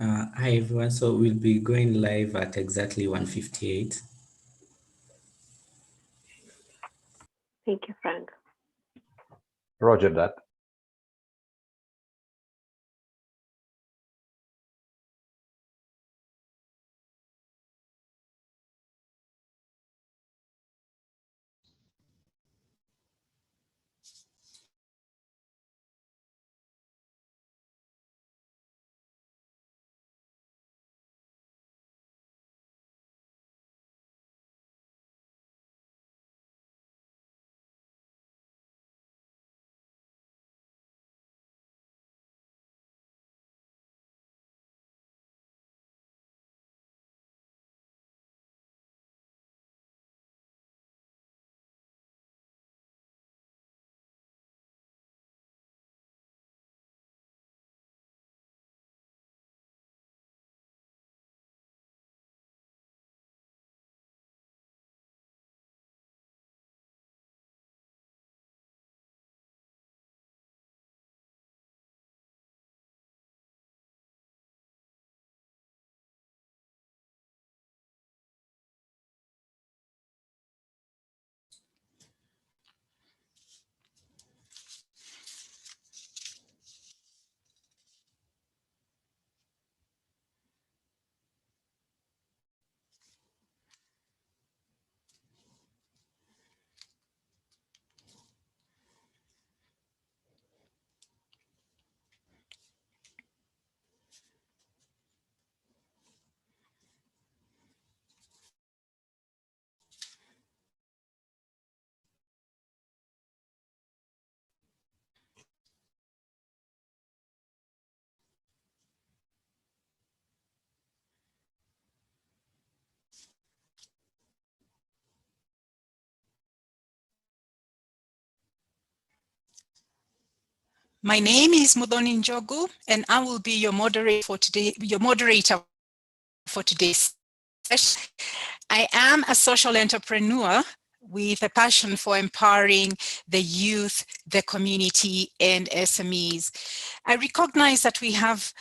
Hi everyone, so we'll be going live at exactly 1:58. Thank you, Frank. Roger that. My name is Mudhoni Njogu, and I will be your moderator for today's session. I am a social entrepreneur with a passion for empowering the youth, the community, and SMEs. I recognize that we have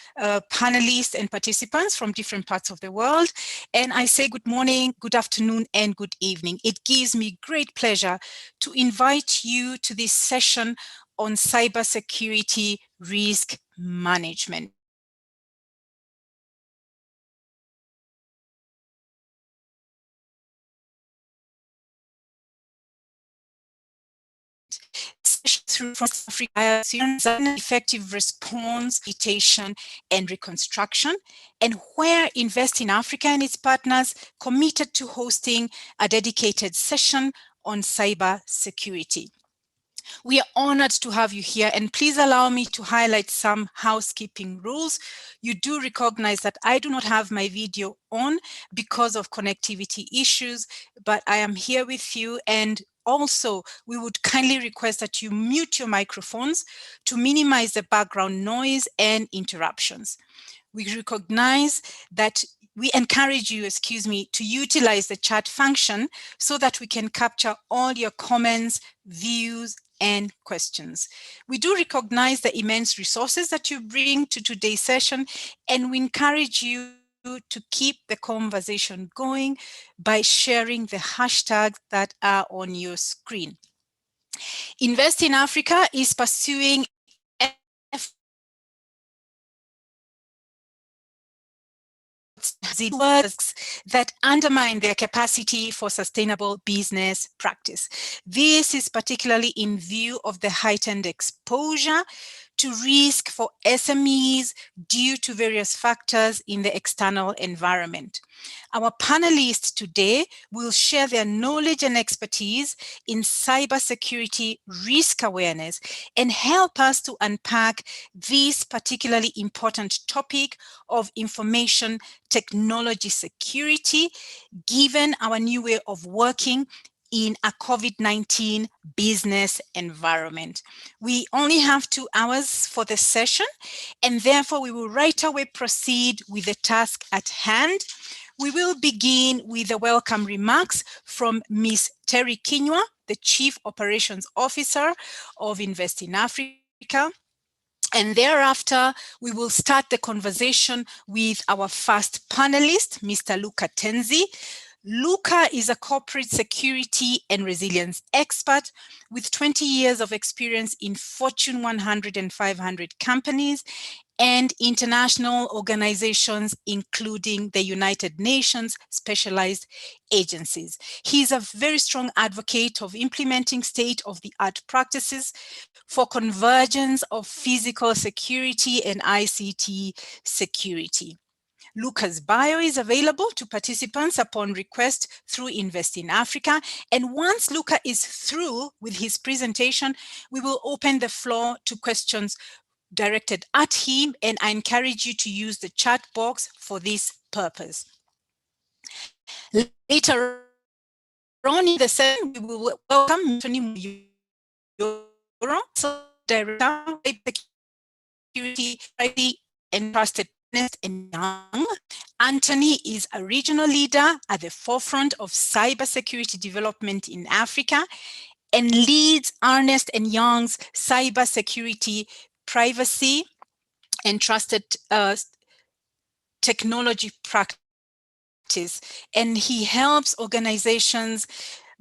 panelists and participants from different parts of the world, and I say good morning, good afternoon, and good evening. It gives me great pleasure to invite you to this session on cybersecurity risk management. Through Africa, effective response, rehabilitation, and reconstruction, and where Invest in Africa and its partners committed to hosting a dedicated session on cyber security. We are honored to have you here, and please allow me to highlight some housekeeping rules. You do recognize that I do not have my video on because of connectivity issues, but I am here with you, and also we would kindly request that you mute your microphones to minimize the background noise and interruptions. We recognize that we encourage you, to utilize the chat function so that we can capture all your comments, views, and questions. We do recognize the immense resources that you bring to today's session, and we encourage you to keep the conversation going by sharing the hashtags that are on your screen. Invest in Africa is pursuing works that undermine their capacity for sustainable business practice. This is particularly in view of the heightened exposure to risk for SMEs due to various factors in the external environment. Our panelists today will share their knowledge and expertise in cybersecurity risk awareness and help us to unpack this particularly important topic of information technology security, given our new way of working in a COVID-19 business environment. We only have 2 hours for the session, and therefore we will right away proceed with the task at hand. We will begin with the welcome remarks from Ms. Terry Kinyua, the Chief Operations Officer of Invest in Africa. And thereafter, we will start the conversation with our first panelist, Mr. Luca Tenzi. Luca is a corporate security and resilience expert with 20 years of experience in Fortune 100 and 500 companies and international organizations, including the United Nations specialized agencies. He is a very strong advocate of implementing state-of-the-art practices for convergence of physical security and ICT security. Luca's bio is available to participants upon request through Invest in Africa. And once Luca is through with his presentation, we will open the floor to questions directed at him, and I encourage you to use the chat box for this purpose. Later on in the session, we will welcome Anthony Muyoro, Director of Security, Privacy, and Trusted and Young. Anthony is a regional leader at the forefront of cybersecurity development in Africa and leads Ernst & Young's cybersecurity, privacy, and trusted technology practice. And he helps organizations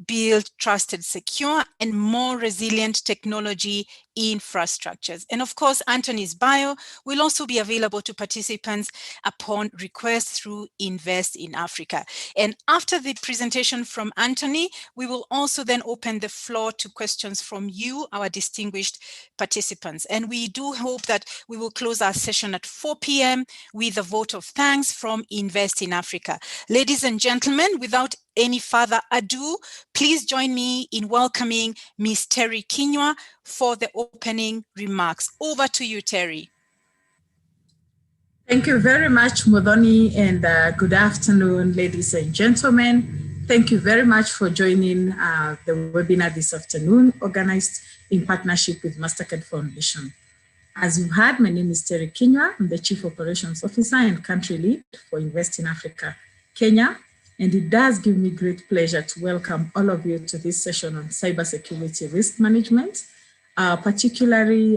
build trusted, secure, and more resilient technology infrastructures. And of course, Anthony's bio will also be available to participants upon request through Invest in Africa. And after the presentation from Anthony, we will also then open the floor to questions from you, our distinguished participants. And we do hope that we will close our session at 4 p.m. with a vote of thanks from Invest in Africa. Ladies and gentlemen, without any further ado, please join me in welcoming Ms. Terry Kinywa for the opening remarks. Over to you, Terry. Thank you very much, Modoni, and good afternoon, ladies and gentlemen. Thank you very much for joining the webinar this afternoon, organized in partnership with Mastercard Foundation. As you've heard, my name is Terry Kinywa. I'm the Chief Operations Officer and Country Lead for Invest in Africa, Kenya. And it does give me great pleasure to welcome all of you to this session on cybersecurity risk management, particularly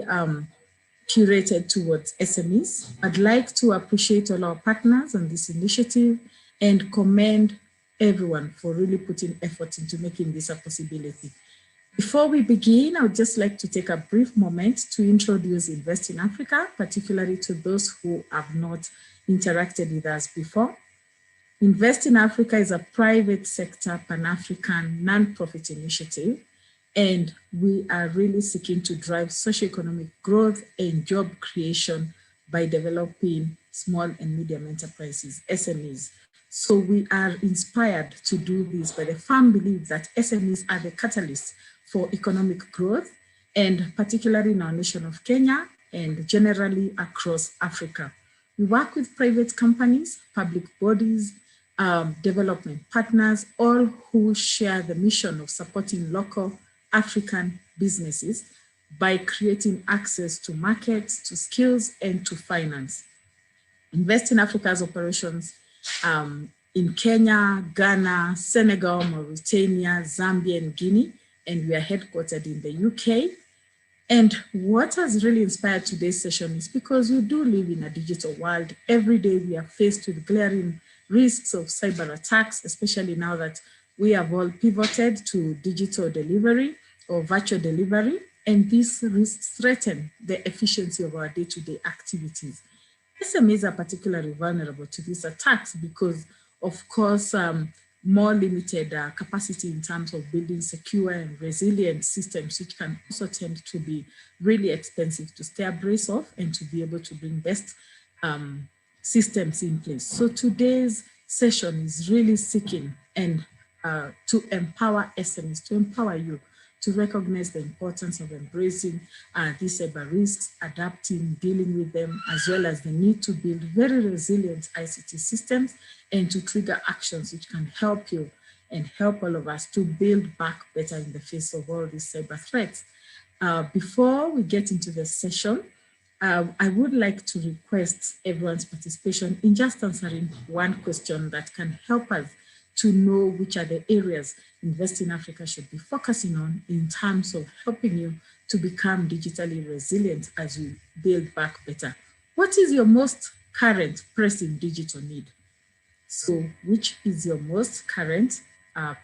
curated towards SMEs. I'd like to appreciate all our partners on this initiative and commend everyone for really putting effort into making this a possibility. Before we begin, I would just like to take a brief moment to introduce Invest in Africa, particularly to those who have not interacted with us before. Invest in Africa is a private sector Pan-African non-profit initiative, and we are really seeking to drive socioeconomic growth and job creation by developing small and medium enterprises, SMEs. So we are inspired to do this by the firm belief that SMEs are the catalyst for economic growth, and particularly in our nation of Kenya and generally across Africa. We work with private companies, public bodies, development partners, all who share the mission of supporting local African businesses by creating access to markets, to skills, and to finance. Invest in Africa's operations in Kenya, Ghana, Senegal, Mauritania, Zambia, and Guinea, and we are headquartered in the UK. And what has really inspired today's session is because we do live in a digital world. Every day we are faced with glaring risks of cyber attacks, especially now that we have all pivoted to digital delivery or virtual delivery, and these risks threaten the efficiency of our day-to-day activities. SMEs are particularly vulnerable to these attacks because, of course, more limited capacity in terms of building secure and resilient systems, which can also tend to be really expensive to stay abreast of and to be able to bring best systems in place. So today's session is really seeking and to empower SMEs, to empower you to recognize the importance of embracing these cyber risks, adapting, dealing with them, as well as the need to build very resilient ICT systems and to trigger actions which can help you and help all of us to build back better in the face of all these cyber threats. Before we get into the session, I would like to request everyone's participation in just answering one question that can help us to know which are the areas Invest in Africa should be focusing on in terms of helping you to become digitally resilient as we build back better. What is your most current pressing digital need? So which is your most current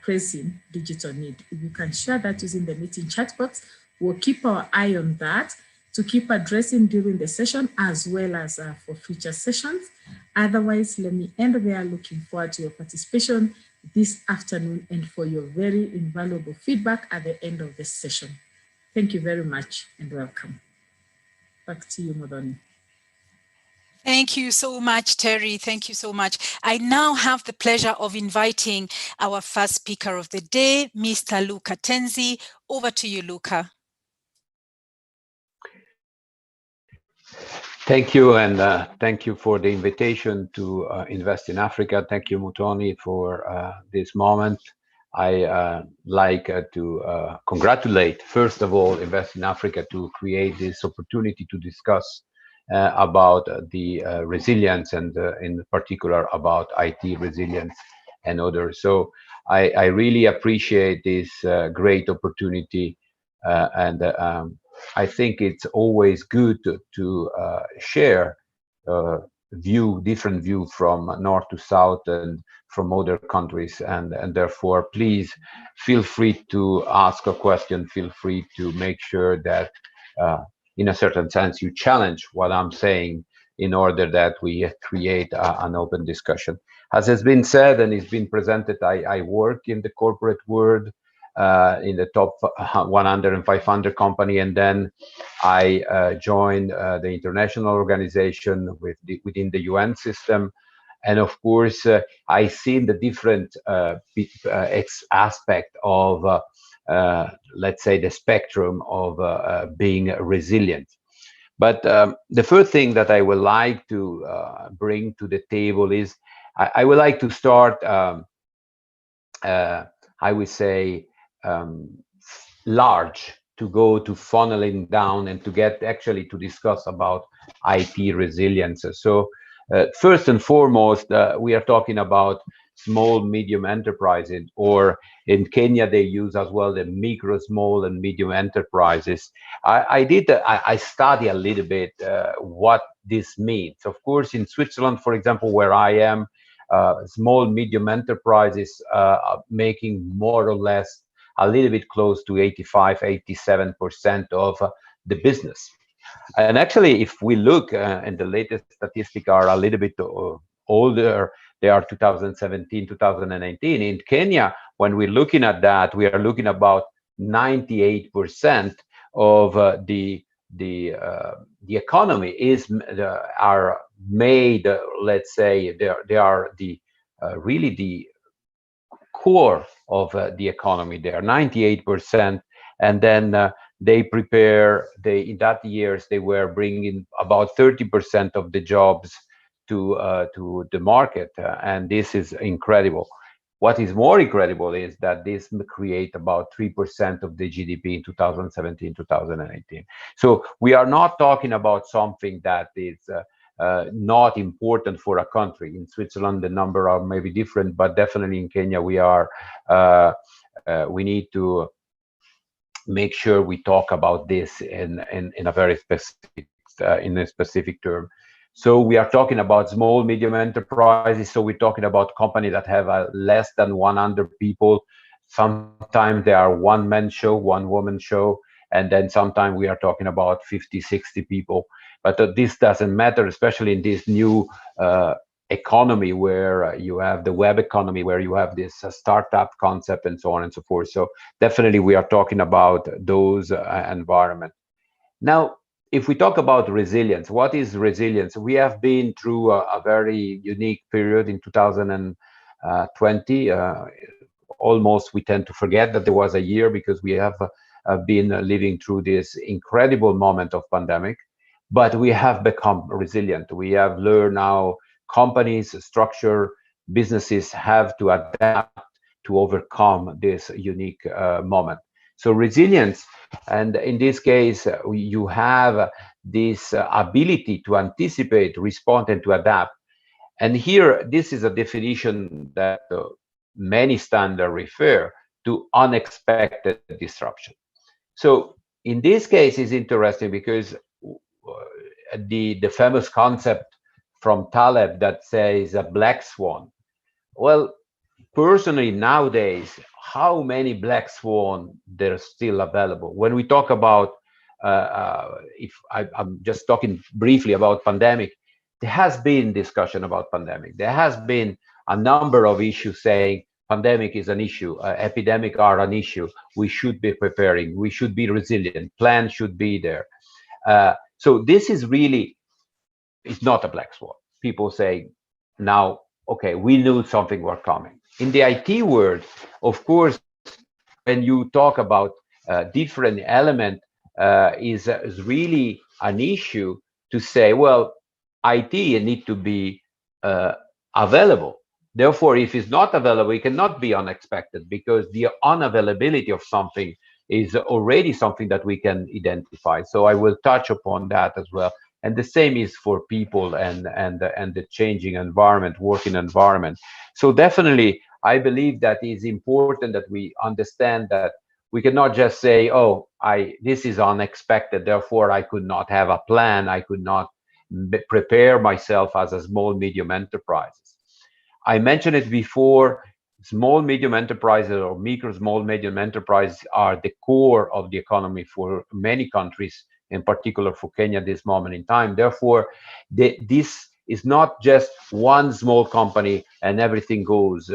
pressing digital need? If you can share that using the meeting chat box, we'll keep our eye on that to keep addressing during the session as well as for future sessions. Otherwise, let me end there. Looking forward to your participation this afternoon and for your very invaluable feedback at the end of the session. Thank you very much and welcome. Back to you, Modoni. Thank you so much, Terry. Thank you so much. I now have the pleasure of inviting our first speaker of the day, Mr. Luca Tenzi. Over to you, Luca. Thank you, and thank you for the invitation to invest in Africa. Thank you, Mutoni, for this moment. I like to congratulate, first of all, Invest in Africa to create this opportunity to discuss about the resilience and in particular about IT resilience and others. So I really appreciate this great opportunity and I think it's always good to share different view from north to south and from other countries, and therefore please feel free to ask a question, feel free to make sure that in a certain sense you challenge what I'm saying in order that we create an open discussion. As has been said and it's been presented, I work in the corporate world in the top 100 and 500 company, and then I joined the international organization within the UN system. And of course, I seen the different aspect of, let's say, the spectrum of being resilient. But the first thing that I would like to bring to the table is I would like to start, I would say, large, to go to funneling down and to get actually to discuss about IT resilience. So first and foremost, we are talking about small, medium enterprises, or in Kenya, they use as well the micro, small, and medium enterprises. I study a little bit what this means. Of course, in Switzerland, for example, where I am, small, medium enterprises are making more or less a little bit close to 85, 87% of the business. And actually, if we look, and the latest statistics are a little bit older, they are 2017, 2019. In Kenya, when we're looking at that, we are looking about 98% of the economy are made, let's say, they are the really the core of the economy. They are 98%, and then they prepare. In that years they were bringing about 30% of the jobs to the market, and this is incredible. What is more incredible is that this create about 3% of the GDP in 2017, 2018. So we are not talking about something that is not important for a country. In Switzerland, the number are maybe different, but definitely in Kenya, we are. We need to make sure we talk about this in a very specific in a specific term. So we are talking about small, medium enterprises. So we're talking about companies that have less than 100 people. Sometimes they are one-man show, one-woman show, and then sometimes we are talking about 50, 60 people. But this doesn't matter, especially in this new economy where you have the web economy, where you have this startup concept and so on and so forth. So definitely we are talking about those environments. Now, if we talk about resilience, what is resilience? We have been through a very unique period in 2020. Almost we tend to forget that there was a year because we have been living through this incredible moment of pandemic, but we have become resilient. We have learned now companies, structure, businesses have to adapt to overcome this unique moment. So resilience, and in this case, you have this ability to anticipate, respond, and to adapt. And here, this is a definition that many standards refer to: unexpected disruption. So in this case is interesting because the famous concept from Taleb that says a black swan. Well, personally nowadays, how many black swan there's still available? When we talk about, if I'm just talking briefly about pandemic, there has been discussion about pandemic. There has been a number of issues saying pandemic is an issue, epidemic are an issue. We should be preparing. We should be resilient. Plans should be there. So this is really, it's not a black swan. People say now, okay, we knew something was coming. In the IT world, of course, when you talk about different element, is really an issue to say, well, IT need to be available. Therefore, if it's not available, it cannot be unexpected, because the unavailability of something is already something that we can identify. So I will touch upon that as well. And the same is for people and the changing environment, working environment. So definitely, I believe that it's important that we understand that we cannot just say, oh, this is unexpected, therefore I could not have a plan, I could not prepare myself as a small, medium enterprises. I mentioned it before, small, medium enterprises or micro, small, medium enterprises are the core of the economy for many countries, in particular for Kenya at this moment in time. Therefore, this is not just one small company and everything goes,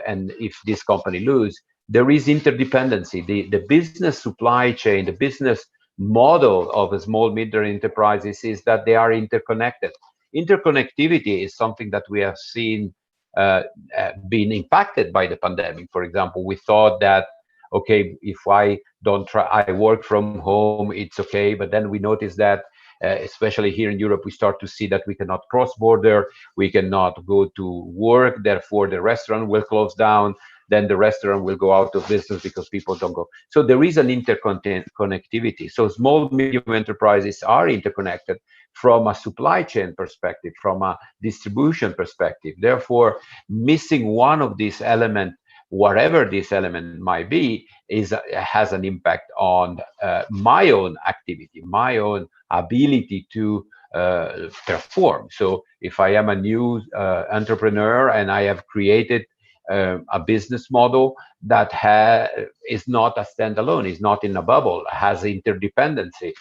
and if this company loses, there is interdependency. The business supply chain, the business model of a small, medium enterprises is that they are interconnected. Interconnectivity is something that we have seen being impacted by the pandemic. For example, we thought that, okay, if I work from home, it's okay. But then we noticed that, especially here in Europe, we start to see that we cannot cross border, we cannot go to work, therefore the restaurant will close down, then the restaurant will go out of business because people don't go. So there is an interconnectivity. So small, medium enterprises are interconnected from a supply chain perspective, from a distribution perspective. Therefore, missing one of these elements, whatever this element might be, has an impact on my own activity, my own ability to perform. So if I am a new entrepreneur and I have created a business model that is not a standalone, is not in a bubble, has interdependency,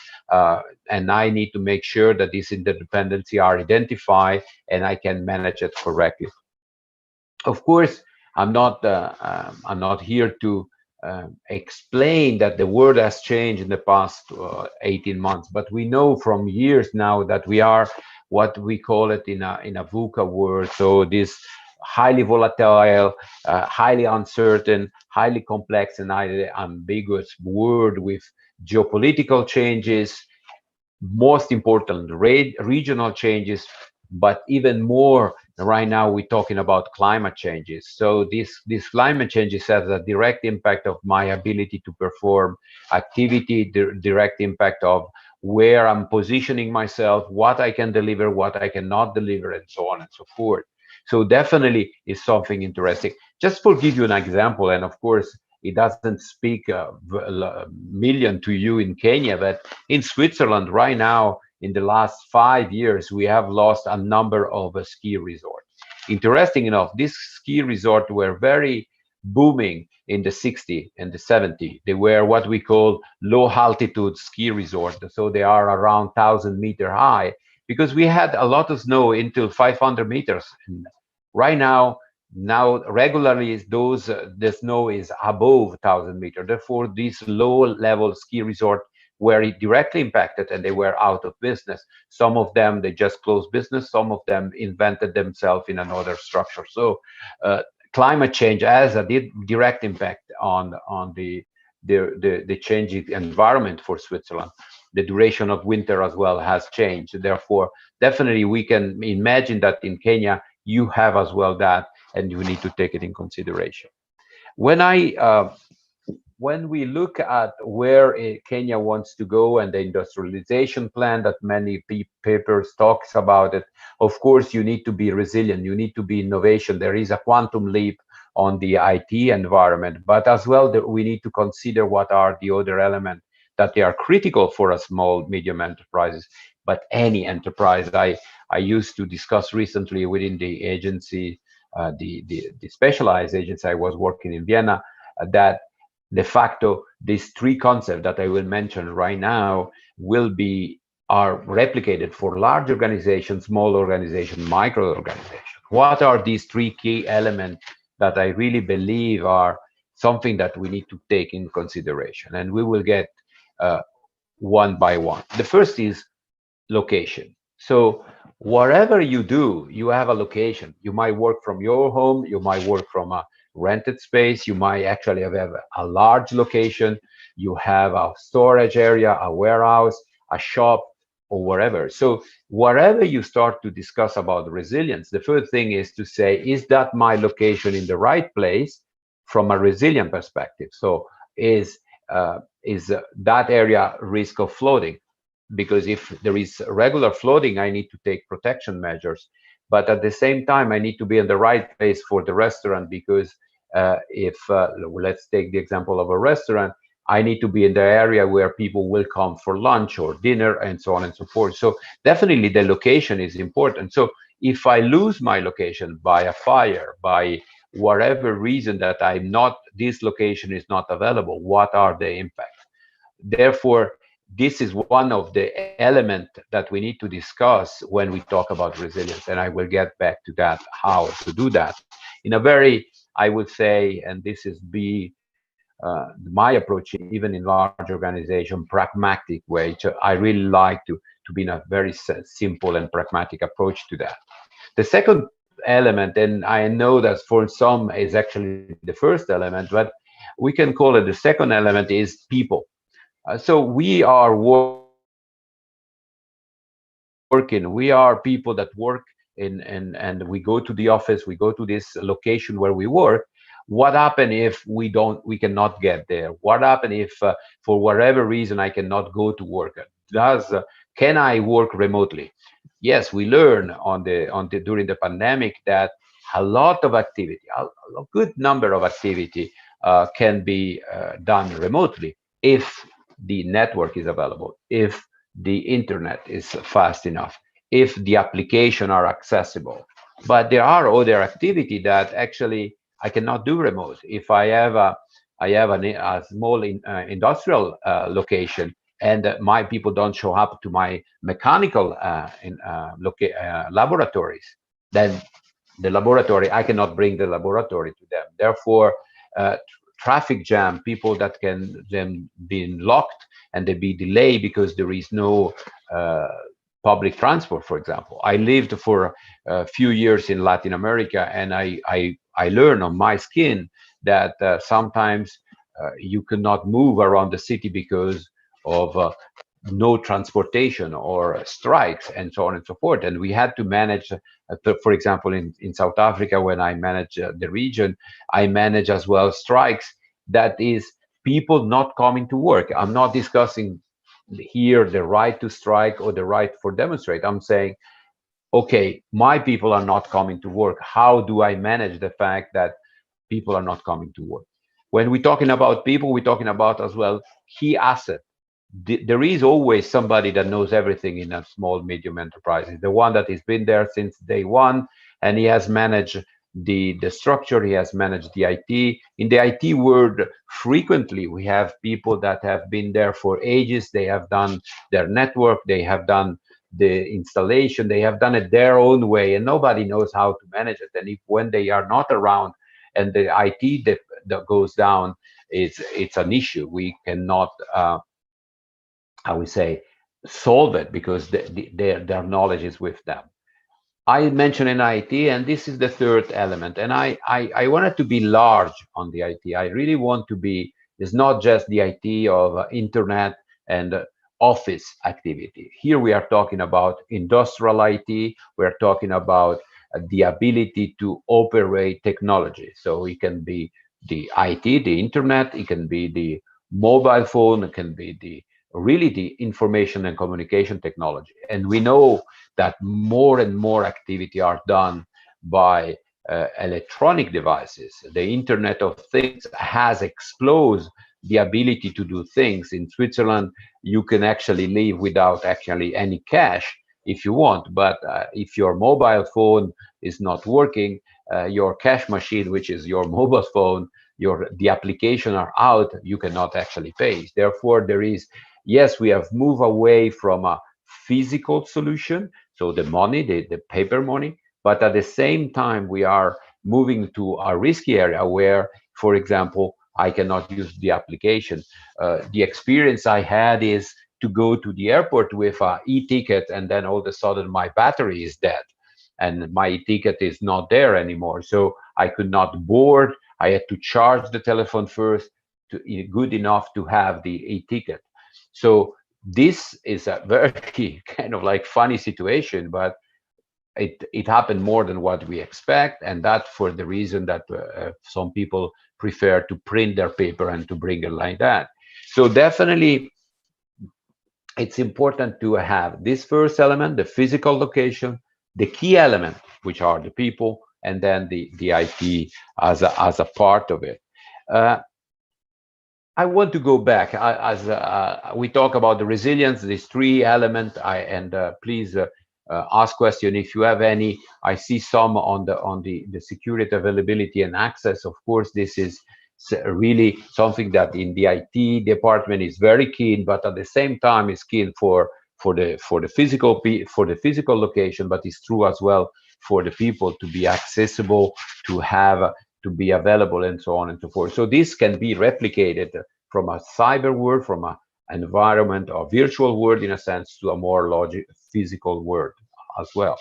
and I need to make sure that these interdependency are identified and I can manage it correctly. Of course, I'm not here to explain that the world has changed in the past 18 months, but we know from years now that we are what we call it in a VUCA world. So this highly volatile, highly uncertain, highly complex and highly ambiguous world with geopolitical changes, most important regional changes, but even more right now we're talking about climate changes. So this climate changes has a direct impact of my ability to perform activity, direct impact of where I'm positioning myself, what I can deliver, what I cannot deliver, and so on and so forth. So definitely is something interesting. Just for give you an example, and of course it doesn't speak a million to you in Kenya, but in Switzerland right now, in the last 5 years, we have lost a number of ski resorts. Interesting enough, these ski resorts were very booming in the 60s and the 70s. They were what we call low altitude ski resorts. So they are around 1,000 meters high, because we had a lot of snow until 500 meters. Right now regularly the snow is above 1,000 meters. Therefore, these low-level ski resorts were directly impacted and they were out of business. Some of them, they just closed business. Some of them invented themselves in another structure. So climate change has a direct impact on the changing environment for Switzerland. The duration of winter as well has changed. Therefore, definitely we can imagine that in Kenya, you have as well that, and you need to take it in consideration. When we look at where Kenya wants to go and the industrialization plan that many papers talks about it, of course, you need to be resilient. You need to be innovation. There is a quantum leap on the IT environment, but as well, we need to consider what are the other elements that they are critical for a small, medium enterprises, but any enterprise. I used to discuss recently within the agency, the specialized agency I was working in Vienna, that de facto these three concepts that I will mention right now are replicated for large organizations, small organizations, micro organizations. What are these three key elements that I really believe are something that we need to take in consideration? And we will get one by one. The first is location. So whatever you do, you have a location. You might work from your home, you might work from a rented space, you might actually have a large location, you have a storage area, a warehouse, a shop, or wherever. So wherever you start to discuss about resilience, the first thing is to say, is that my location in the right place from a resilient perspective? So is that area risk of flooding? Because if there is regular flooding, I need to take protection measures. But at the same time, I need to be in the right place for the restaurant, because let's take the example of a restaurant, I need to be in the area where people will come for lunch or dinner and so on and so forth. So definitely the location is important. So if I lose my location by a fire, by whatever reason that this location is not available, what are the impacts? Therefore, this is one of the elements that we need to discuss when we talk about resilience, and I will get back to that, how to do that in a very, I would say, and this is my approach, even in large organization, pragmatic way. So I really like to be in a very simple and pragmatic approach to that. The second element, and I know that for some is actually the first element, but we can call it the second element, is people. So we are we are people that work and we go to the office, we go to this location where we work. What happens if we cannot get there? What happens if for whatever reason I cannot go to work? Can I work remotely? Yes, we learn during the pandemic that a lot of activity, a good number of activity can be done remotely if the network is available, if the internet is fast enough, if the application are accessible. But there are other activity that actually I cannot do remote. If I have a small industrial location and my people don't show up to my mechanical laboratories, then the laboratory, I cannot bring the laboratory to them. Therefore, traffic jam, people that can then be locked and they be delayed because there is no public transport, for example. I lived for a few years in Latin America, and I learned on my skin that sometimes you cannot move around the city because of no transportation or strikes and so on and so forth. And we had to manage, for example, in South Africa, when I manage the region, I manage as well strikes. That is people not coming to work. I'm not discussing here the right to strike or the right for demonstrate. I'm saying, okay, my people are not coming to work. How do I manage the fact that people are not coming to work? When we're talking about people, we're talking about as well key asset. There is always somebody that knows everything in a small, medium enterprise. The one that has been there since day one, and he has managed the structure, he has managed the IT. In the IT world, frequently we have people that have been there for ages. They have done their network, they have done the installation, they have done it their own way, and nobody knows how to manage it. And if when they are not around and the IT that goes down, it's an issue. We cannot I would say, solve it because their knowledge is with them. I mentioned in IT, and this is the third element. And I wanted to be large on the IT. I really want to be, it's not just the IT of internet and office activity. Here we are talking about industrial IT. We're talking about the ability to operate technology. So it can be the IT, the internet, it can be the mobile phone, it can be the information and communication technology. And we know that more and more activity are done by electronic devices. The Internet of Things has exploded the ability to do things. In Switzerland, you can actually live without actually any cash if you want, but if your mobile phone is not working, your cash machine, which is your mobile phone, the application are out, you cannot actually pay. Therefore, there is, yes, we have moved away from a physical solution, so the money, the paper money, but at the same time, we are moving to a risky area where, for example, I cannot use the application. The experience I had is to go to the airport with a e-ticket, and then all of a sudden my battery is dead and my e-ticket is not there anymore. So I could not board. I had to charge the telephone first to good enough to have the e-ticket. So this is a very kind of like funny situation, but it happened more than what we expect, and that for the reason that some people prefer to print their paper and to bring it like that. So definitely it's important to have this first element, the physical location, the key element, which are the people, and then the IT as a part of it. I want to go back as we talk about the resilience, these three elements. Please ask question if you have any. I see some on the security, availability, and access. Of course, this is really something that in the IT department is very keen, but at the same time is keen for the physical location, but it's true as well for the people to be accessible, to be available, and so on and so forth. So this can be replicated from a cyber world, from an environment or virtual world in a sense, to a more physical world as well.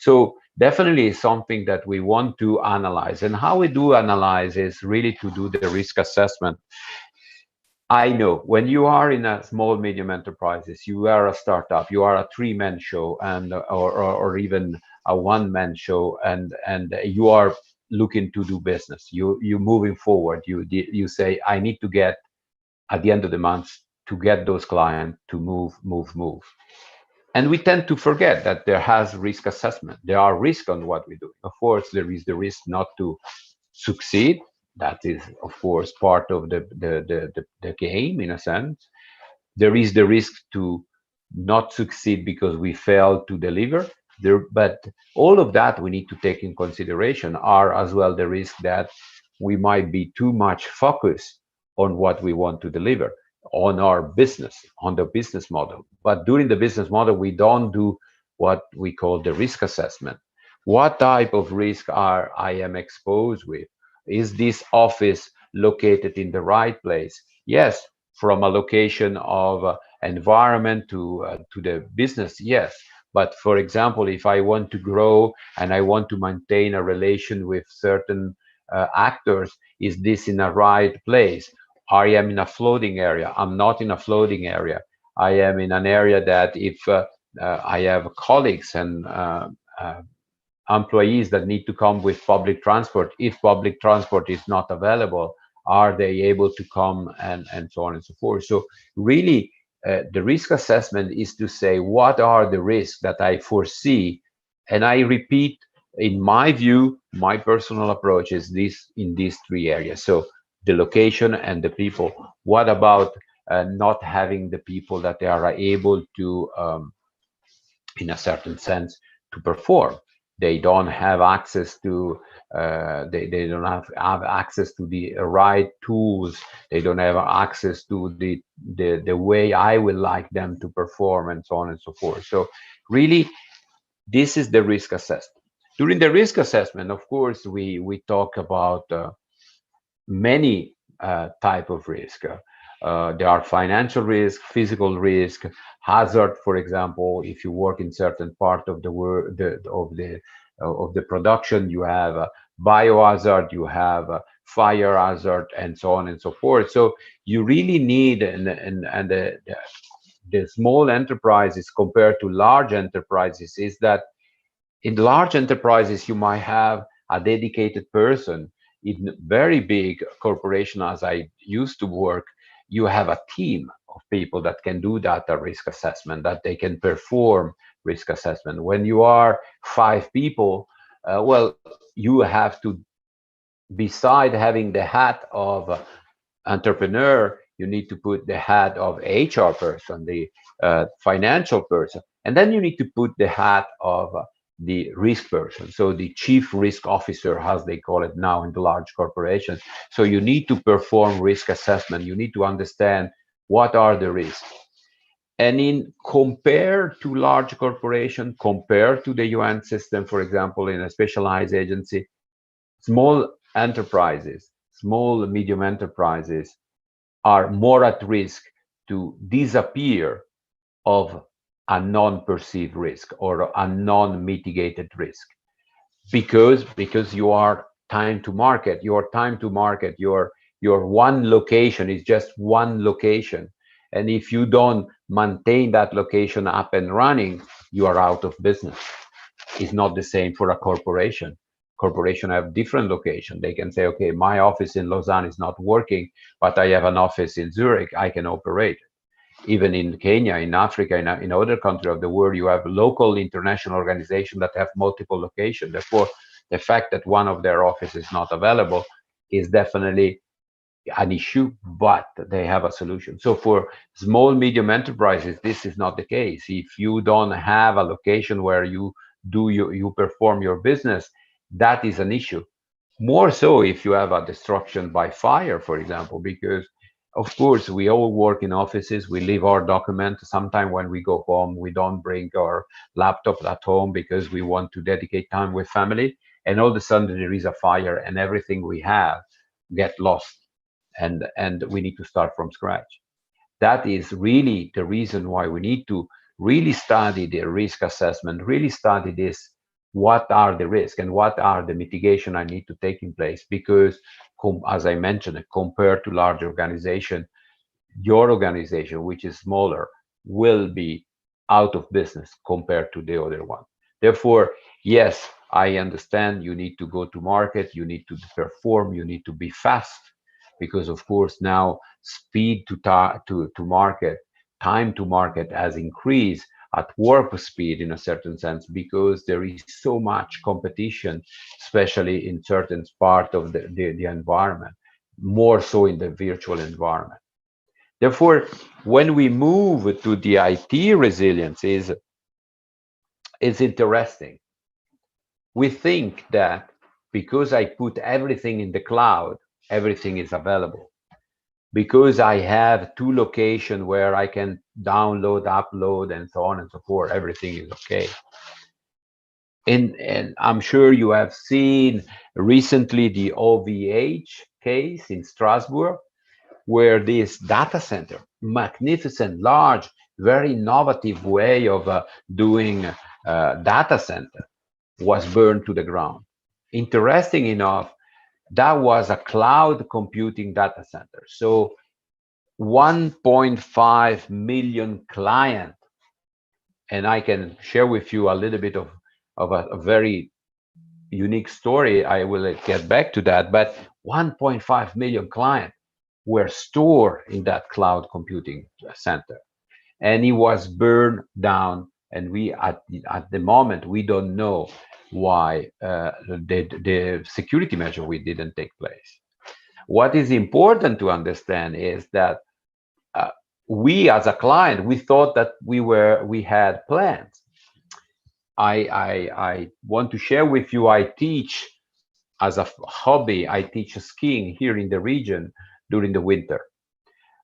So definitely something that we want to analyze. And how we do analyze is really to do the risk assessment. I know when you are in a small, medium enterprises, you are a startup, you are a three-man show, and or even a one-man show, and you are looking to do business. You moving forward. You say, I need to get at the end of the month to get those clients to move. And we tend to forget that there has risk assessment. There are risks on what we do. Of course, there is the risk not to succeed. That is, of course, part of the game in a sense. There is the risk to not succeed because we fail to deliver. But all of that we need to take in consideration are as well the risk that we might be too much focused on what we want to deliver, on our business, on the business model. But during the business model, we don't do what we call the risk assessment. What type of risk I am exposed with? Is this office located in the right place? Yes, from a location of environment to the business, yes. But for example, if I want to grow and I want to maintain a relation with certain actors, is this in a right place? I am in a floating area. I'm not in a floating area. I am in an area that if I have colleagues and employees that need to come with public transport, if public transport is not available, are they able to come, and so on and so forth. So really, the risk assessment is to say, what are the risks that I foresee? And I repeat, in my view, my personal approach is this in these three areas. So the location and the people. What about not having the people that they are able to, in a certain sense, to perform? They don't have access to, they don't have access to the right tools. They don't have access to the way I would like them to perform, and so on and so forth. So really, this is the risk assessment. During the risk assessment, of course, we talk about many type of risk. There are financial risk, physical risk, hazard. For example, if you work in certain part of the world of the production, you have a biohazard, you have a fire hazard, and so on and so forth. So you really need, and the small enterprises compared to large enterprises is that in large enterprises you might have a dedicated person. In very big corporation, as I used to work, you have a team of people that can do data risk assessment, that they can perform risk assessment. When you are 5 people, well, you have to, beside having the hat of entrepreneur, you need to put the hat of HR person, the financial person, and then you need to put the hat of the risk person, so the chief risk officer, as they call it now in the large corporations. So you need to perform risk assessment. You need to understand what are the risks. And in compared to large corporation, compared to the UN system, for example, in a specialized agency, small enterprises, small medium enterprises are more at risk to disappear of a non-perceived risk or a non-mitigated risk, because you are time to market. Your one location is just one location, and if you don't maintain that location up and running, you are out of business. It's not the same for a corporation. Corporation have different location. They can say, okay, my office in Lausanne is not working, but I have an office in Zurich, I can operate. Even in Kenya, in Africa, in other countries of the world, you have local international organizations that have multiple locations. Therefore, the fact that one of their offices is not available is definitely an issue, but they have a solution. So for small, medium enterprises, this is not the case. If you don't have a location where you perform your business, that is an issue. More so if you have a destruction by fire, for example, because of course we all work in offices, we leave our documents. Sometimes when we go home, we don't bring our laptop at home because we want to dedicate time with family, and all of a sudden there is a fire and everything we have get lost, and we need to start from scratch. That is really the reason why we need to really study the risk assessment, really study this. What are the risks and what are the mitigation I need to take in place? Because as I mentioned, compared to large organization, your organization, which is smaller, will be out of business compared to the other one. Therefore, yes, I understand you need to go to market, you need to perform, you need to be fast, because of course now speed to market, time to market has increased at warp speed in a certain sense, because there is so much competition, especially in certain part of the environment, more so in the virtual environment. Therefore, when we move to the IT resilience, is interesting. We think that because I put everything in the cloud, everything is available. Because I have two locations where I can download, upload, and so on and so forth, everything is okay. And I'm sure you have seen recently the OVH case in Strasbourg, where this data center, magnificent, large, very innovative way of doing data center, was burned to the ground. Interesting enough, that was a cloud computing data center. So 1.5 million clients, and I can share with you a little bit of a very unique story. I will get back to that, but 1.5 million clients were stored in that cloud computing center, and it was burned down. And we at the moment we don't know why the security measure we didn't take place. What is important to understand is that we as a client, we thought that we had plans. I want to share with you, I teach as a hobby, I teach skiing here in the region during the winter.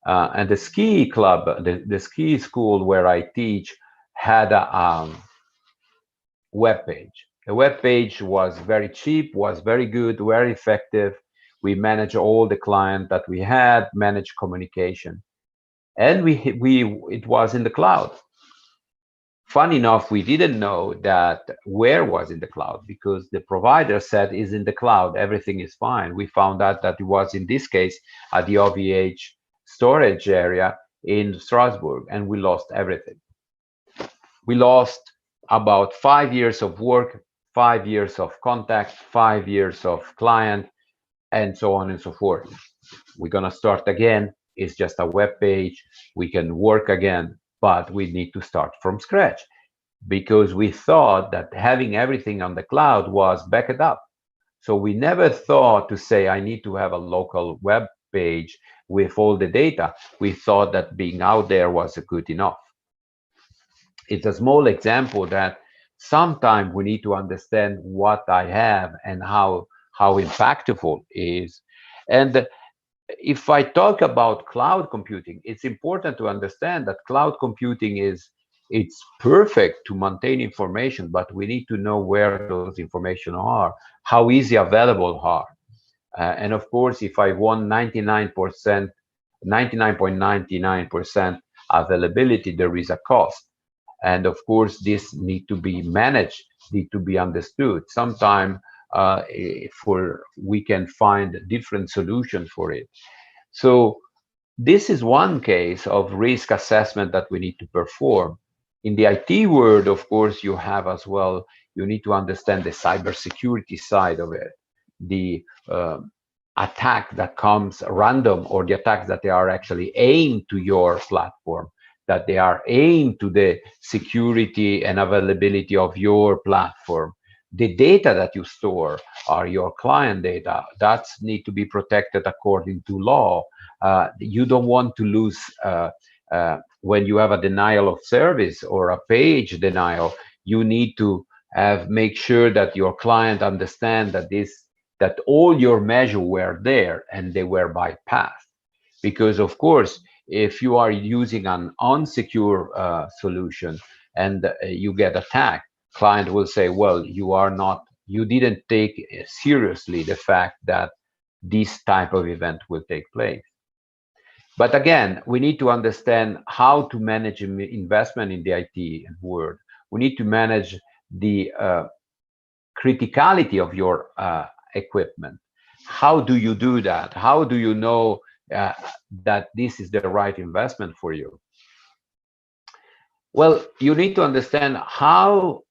And the ski club, the ski school where I teach, had a web page. The web page was very cheap, was very good, very effective. We managed all the clients that we had, managed communication, and it was in the cloud. Funny enough, we didn't know that where was in the cloud, because the provider said is in the cloud, everything is fine. We found out that it was, in this case, at the OVH storage area in Strasbourg, and we lost everything. We lost about 5 years of work, 5 years of contact, 5 years of client, and so on and so forth. We're gonna start again. It's just a web page. We can work again, but we need to start from scratch, because we thought that having everything on the cloud was backed up. So we never thought to say, I need to have a local web page with all the data, we thought that being out there was good enough. It's a small example that sometimes we need to understand what I have and how impactful it is. And if I talk about cloud computing, it's important to understand that cloud computing it's perfect to maintain information, but we need to know where those information are, how easy available are. And of course, if I want 99.99% availability, there is a cost. And of course, this need to be managed, need to be understood. Sometimes we can find different solutions for it. So this is one case of risk assessment that we need to perform. In the IT world, of course, you have as well, you need to understand the cybersecurity side of it, the attack that comes random, or the attacks that they are actually aimed to your platform, that they are aimed to the security and availability of your platform. The data that you store are your client data. That need to be protected according to law. You don't want to lose when you have a denial of service or a page denial. You need to make sure that your client understand that all your measures were there and they were bypassed. Because of course, if you are using an unsecure solution and you get attacked, client will say, well, you didn't take seriously the fact that this type of event will take place. But again, we need to understand how to manage investment in the IT world. We need to manage the criticality of your equipment. How do you do that? How do you know that this is the right investment for you? Well, you need to understand how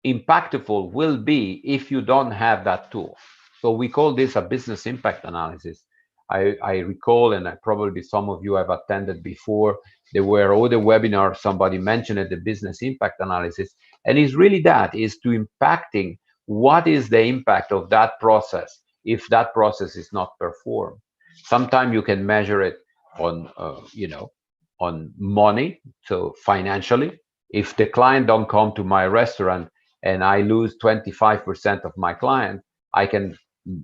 impactful will be if you don't have that tool. So we call this a business impact analysis. I recall, and probably some of you have attended before, there were other webinars, somebody mentioned it, the business impact analysis. And it's really that, is to impacting what is the impact of that process if that process is not performed. Sometimes you can measure it on, on money, so financially. If the client don't come to my restaurant and I lose 25% of my client, I can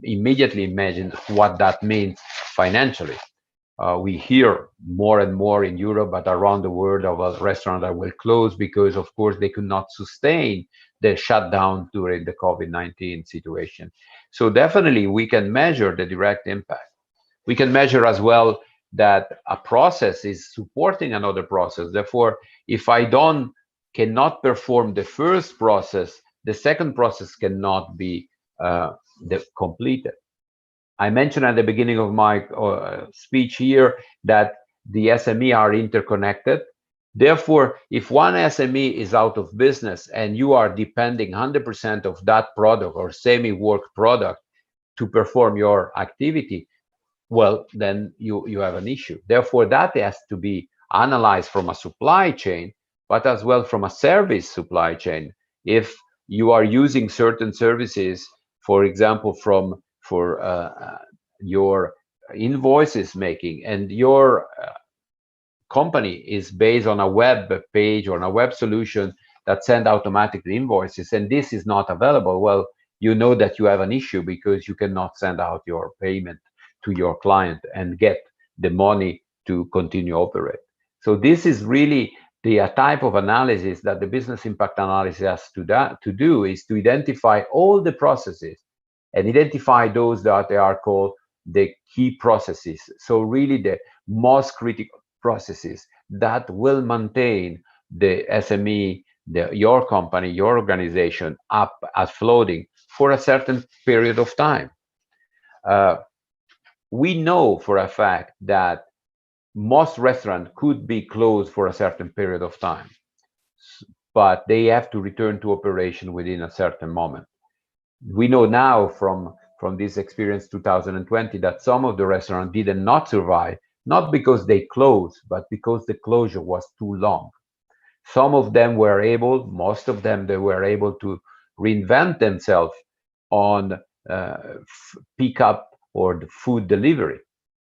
immediately imagine what that means financially. We hear more and more in Europe, but around the world, of a restaurant that will close because, of course, they could not sustain the shutdown during the COVID-19 situation. So definitely we can measure the direct impact. We can measure as well that a process is supporting another process. Therefore, if I cannot perform the first process, the second process cannot be completed. I mentioned at the beginning of my speech here that the SME are interconnected. Therefore, if one SME is out of business and you are depending 100% of that product or semi-work product to perform your activity, well, then you have an issue. Therefore, that has to be analyzed from a supply chain, but as well from a service supply chain. If you are using certain services, for example, for your invoices making, and your company is based on a web page or on a web solution that send automatically invoices, and this is not available, well, you know that you have an issue because you cannot send out your payment to your client and get the money to continue operate. So this is really the type of analysis that the business impact analysis has to do, is to identify all the processes and identify those that they are called the key processes. So really the most critical processes that will maintain the SME, your company, your organization up as floating for a certain period of time. We know for a fact that most restaurants could be closed for a certain period of time, but they have to return to operation within a certain moment. We know now from this experience 2020 that some of the restaurants did not survive, not because they closed, but because the closure was too long. Some of them were able, most of them, they were able to reinvent themselves on pick up or the food delivery.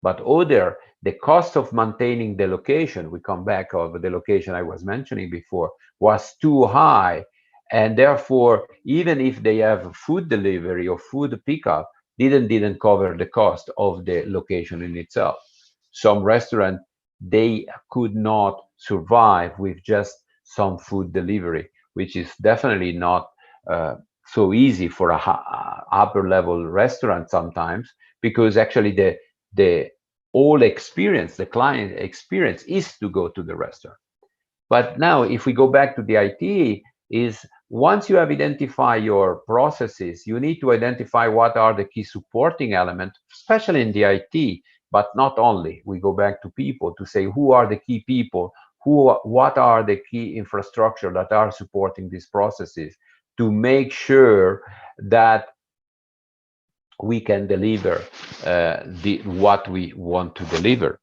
But other, the cost of maintaining the location, we come back over the location I was mentioning before, was too high. And therefore, even if they have food delivery or food pickup, didn't cover the cost of the location in itself. Some restaurants, they could not survive with just some food delivery, which is definitely not so easy for a upper level restaurant sometimes, because actually the whole experience, the client experience, is to go to the restaurant. But now, if we go back to the IT, is once you have identified your processes, you need to identify what are the key supporting elements, especially in the IT, but not only. We go back to people to say who are the key people, what are the key infrastructure that are supporting these processes, to make sure that we can deliver what we want to deliver.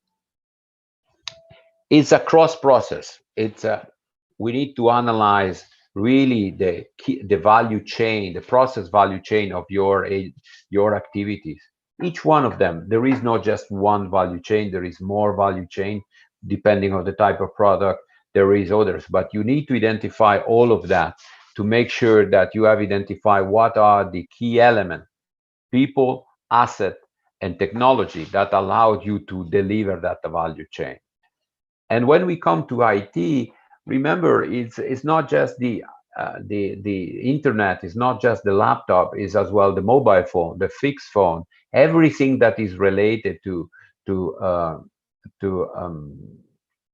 It's a cross process. We need to analyze really the value chain, the process value chain of your activities. Each one of them, there is not just one value chain, there is more value chain depending on the type of product, there is others, but you need to identify all of that to make sure that you have identified what are the key elements, people, asset, and technology that allowed you to deliver that value chain. And when we come to IT, remember, it's not just the internet, it's not just the laptop, it's as well the mobile phone, the fixed phone, everything that is related to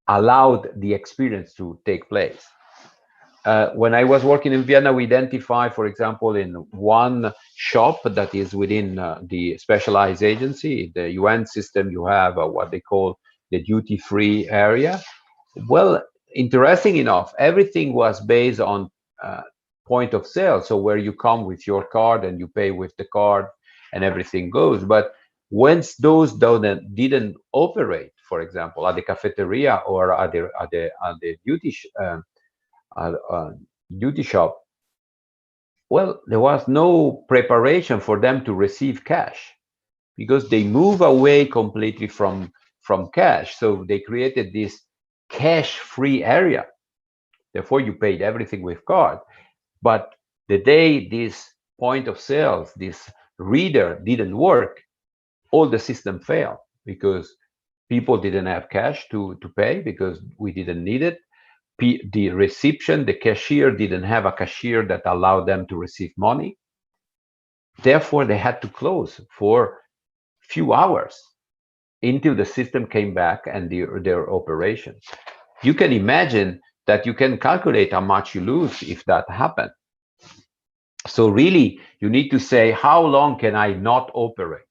allow the experience to take place. When I was working in Vienna, we identified, for example, in one shop that is within the specialized agency, the UN system, you have what they call the duty-free area. Well, interesting enough, everything was based on point of sale. So where you come with your card and you pay with the card and everything goes. But once those didn't operate, for example, at the cafeteria or at the duty shop, well, there was no preparation for them to receive cash because they move away completely from cash. So they created this cash-free area. Therefore, you paid everything with card. But the day this point of sales, this reader didn't work, all the system failed because people didn't have cash to pay because we didn't need it. The reception, the cashier didn't have a cashier that allowed them to receive money. Therefore, they had to close for a few hours until the system came back and their operation. You can imagine that you can calculate how much you lose if that happened. So really, you need to say, how long can I not operate?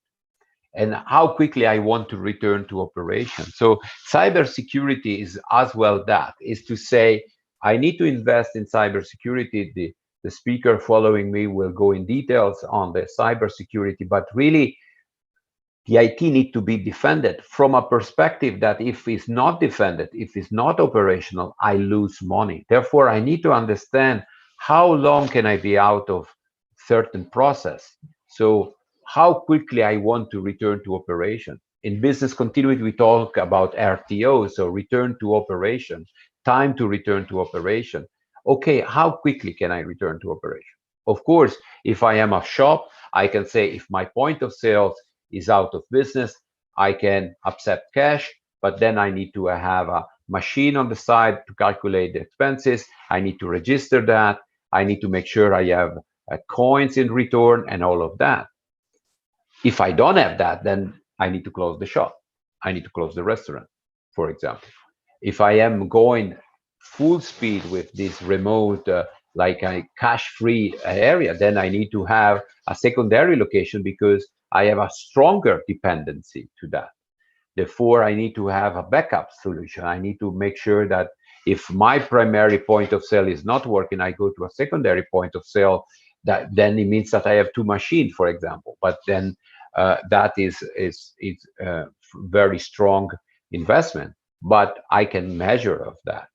And how quickly I want to return to operation. So cybersecurity is as well that, is to say, I need to invest in cybersecurity. The speaker following me will go in details on the cybersecurity, but really, the IT need to be defended from a perspective that if it's not defended, if it's not operational, I lose money. Therefore, I need to understand how long can I be out of certain process. So how quickly I want to return to operation. In business continuity, we talk about RTO, so return to operation, time to return to operation. Okay, how quickly can I return to operation? Of course, if I am a shop, I can say if my point of sales is out of business, I can accept cash, but then I need to have a machine on the side to calculate the expenses. I need to register that. I need to make sure I have coins in return and all of that. If I don't have that, then I need to close the shop. I need to close the restaurant, for example. If I am going full speed with this remote, like a cash-free area, then I need to have a secondary location because I have a stronger dependency to that. Therefore, I need to have a backup solution. I need to make sure that if my primary point of sale is not working, I go to a secondary point of sale. That then it means that I have two machines, for example. But then that is very strong investment. But I can measure of that.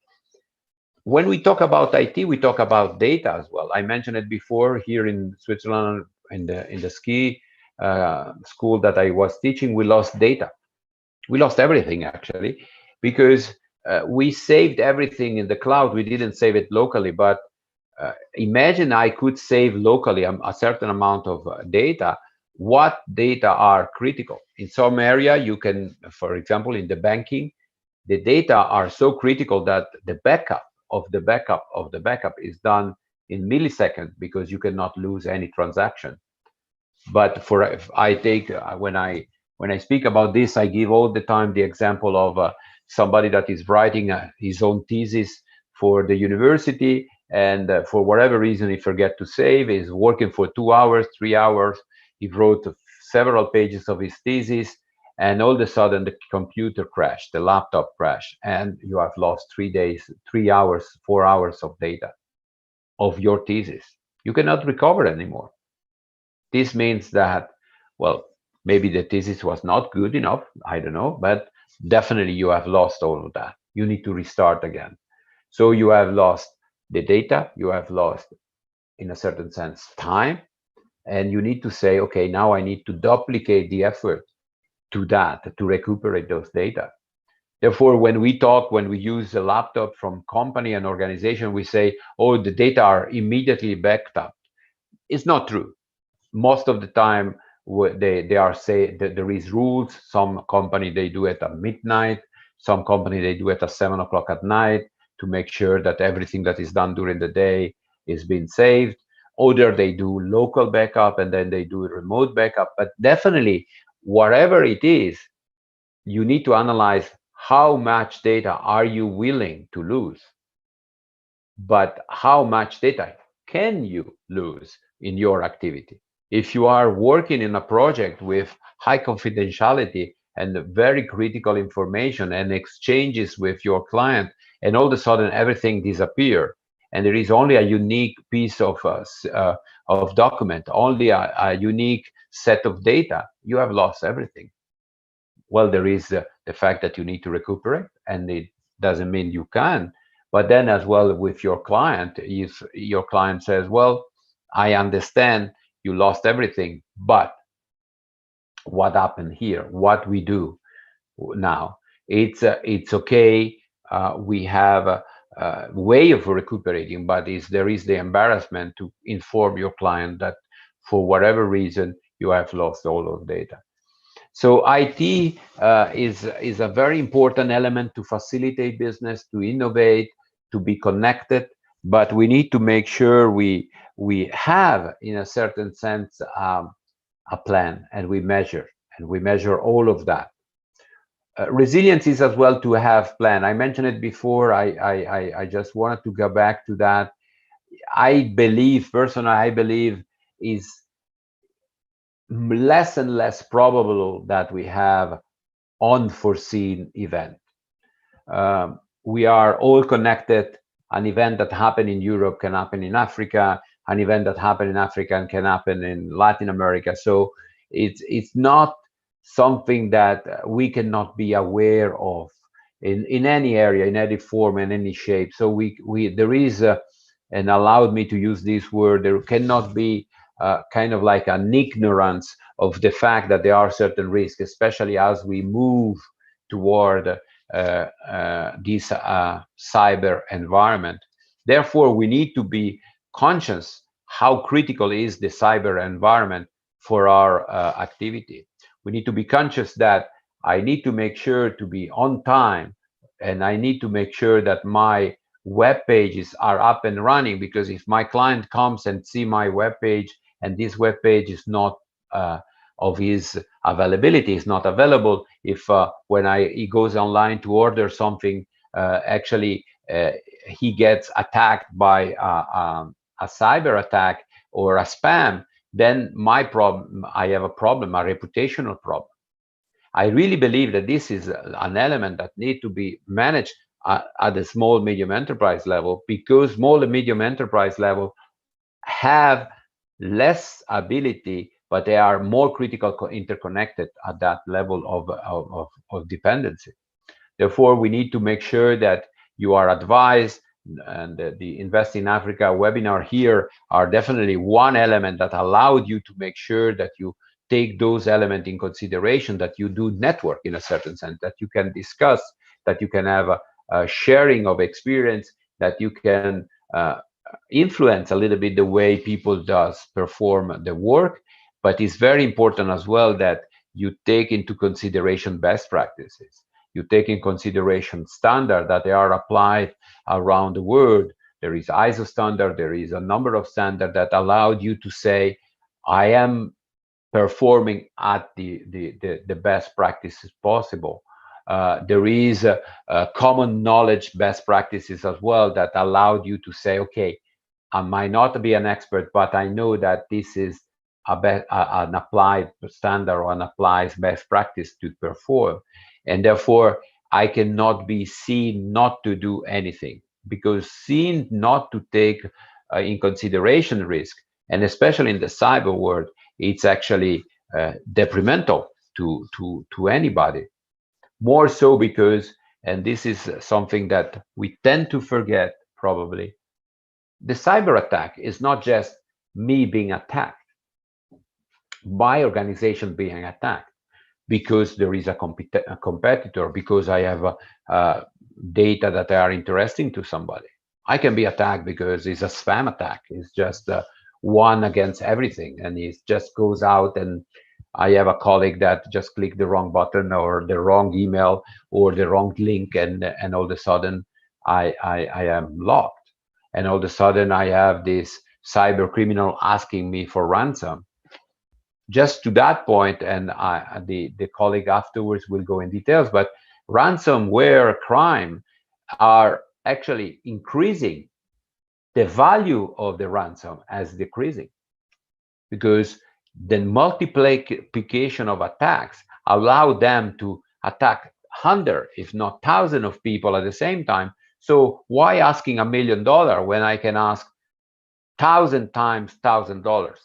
When we talk about IT, we talk about data as well. I mentioned it before here in Switzerland, in the ski school that I was teaching, we lost data. We lost everything actually, because we saved everything in the cloud. We didn't save it locally, but imagine I could save locally a certain amount of data. What data are critical? In some area, you can, for example, in the banking, the data are so critical that the backup of the backup of the backup is done in milliseconds, because you cannot lose any transaction. But for if I take when I speak about this, I give all the time the example of somebody that is writing his own thesis for the university, and for whatever reason he forget to save. He's working for 2 hours, 3 hours. He wrote several pages of his thesis, and all of a sudden the computer crashed, the laptop crashed, and you have lost 3 days, 3 hours, 4 hours of data of your thesis. You cannot recover anymore. This means that, well, maybe the thesis was not good enough, I don't know, but definitely you have lost all of that. You need to restart again. So you have lost the data, you have lost, in a certain sense, time, and you need to say, okay, now I need to duplicate the effort to that, to recuperate those data. Therefore, when we use a laptop from company and organization, we say, oh, the data are immediately backed up. It's not true. Most of the time, they are say that there is rules. Some company, they do it at midnight. Some company, they do it at 7 o'clock at night to make sure that everything that is done during the day is being saved. Other, they do local backup, and then they do remote backup. But definitely, whatever it is, you need to analyze how much data are you willing to lose, but how much data can you lose in your activity. If you are working in a project with high confidentiality and very critical information and exchanges with your client, and all of a sudden everything disappears, and there is only a unique piece of document, only a unique set of data, you have lost everything. Well, there is the fact that you need to recuperate, and it doesn't mean you can. But then as well with your client, if your client says, well, I understand you lost everything, but what happened here? What we do now? It's okay. We have a way of recuperating, but there is the embarrassment to inform your client that for whatever reason you have lost all of data. So IT is a very important element to facilitate business, to innovate, to be connected. But we need to make sure we have, in a certain sense, a plan, and we measure all of that. Resilience is as well to have plan. I mentioned it before. I just wanted to go back to that. I believe is less and less probable that we have unforeseen event. We are all connected. An event that happened in Europe can happen in Africa. An event that happened in Africa can happen in Latin America. So it's not something that we cannot be aware of in any area, in any form, in any shape. So there is and allowed me to use this word, there cannot be kind of like an ignorance of the fact that there are certain risks, especially as we move toward this cyber environment. Therefore, we need to be conscious how critical is the cyber environment for our activity. We need to be conscious that I need to make sure to be on time, and I need to make sure that my web pages are up and running, because if my client comes and see my web page and this web page is not of his availability, is not available, if when he goes online to order something, actually he gets attacked by a cyber attack or a spam, then I have a problem, a reputational problem. I really believe that this is an element that needs to be managed at the small, medium enterprise level, because small and medium enterprise level have less ability, but they are more critical, interconnected at that level of dependency. Therefore, we need to make sure that you are advised, and the Invest in Africa webinar here are definitely one element that allowed you to make sure that you take those elements in consideration, that you do network in a certain sense, that you can discuss, that you can have a sharing of experience, that you can influence a little bit the way people does perform the work. But it's very important as well that you take into consideration best practices. You take in consideration standards that they are applied around the world. There is ISO standard, there is a number of standards that allowed you to say, I am performing at the best practices possible. There is a common knowledge best practices as well that allowed you to say, okay, I might not be an expert, but I know that this is an applied standard or an applied best practice to perform. And therefore, I cannot be seen not to do anything, because seen not to take in consideration risk, and especially in the cyber world, it's actually detrimental to anybody. More so because, and this is something that we tend to forget probably, the cyber attack is not just me being attacked, my organization being attacked, because there is a competitor, because I have data that are interesting to somebody. I can be attacked because it's a spam attack. It's just one against everything, and it just goes out, and I have a colleague that just clicked the wrong button or the wrong email or the wrong link, and all of a sudden I am locked. And all of a sudden I have this cyber criminal asking me for ransom. Just to that point, and the colleague afterwards will go in details, but ransomware crime are actually increasing. The value of the ransom as decreasing, because the multiplication of attacks allow them to attack 100, if not 1,000 of people at the same time. So why asking $1 million when I can ask 1,000 times $1,000?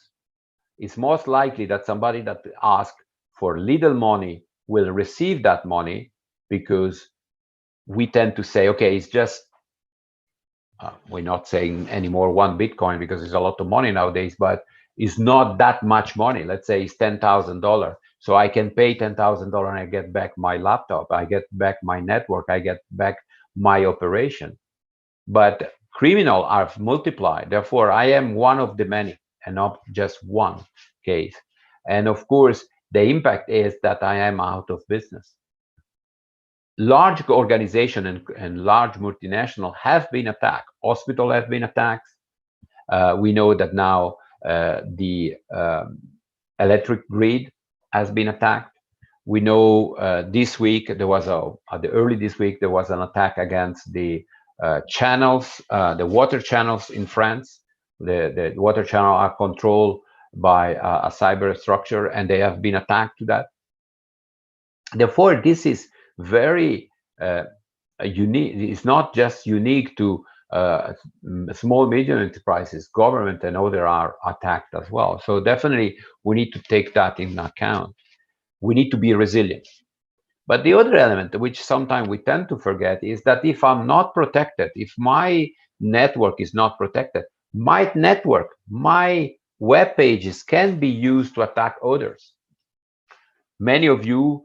It's most likely that somebody that asks for little money will receive that money, because we tend to say, okay, it's just, we're not saying anymore 1 Bitcoin because it's a lot of money nowadays, but it's not that much money. Let's say it's $10,000. So I can pay $10,000 and I get back my laptop, I get back my network, I get back my operation. But criminals are multiplied. Therefore, I am one of the many and not just one case. And of course, the impact is that I am out of business. Large organizations and large multinational have been attacked. Hospitals have been attacked. We know that now the electric grid has been attacked. We know this week early this week there was an attack against the channels, the water channels in France. The water channels are controlled by a cyber structure, and they have been attacked to that. Therefore, this is very unique. It's not just unique to small, medium enterprises. Government and others are attacked as well. So definitely, we need to take that in account. We need to be resilient. But the other element, which sometimes we tend to forget, is that if I'm not protected, if my network is not protected, my network, my web pages can be used to attack others. Many of you,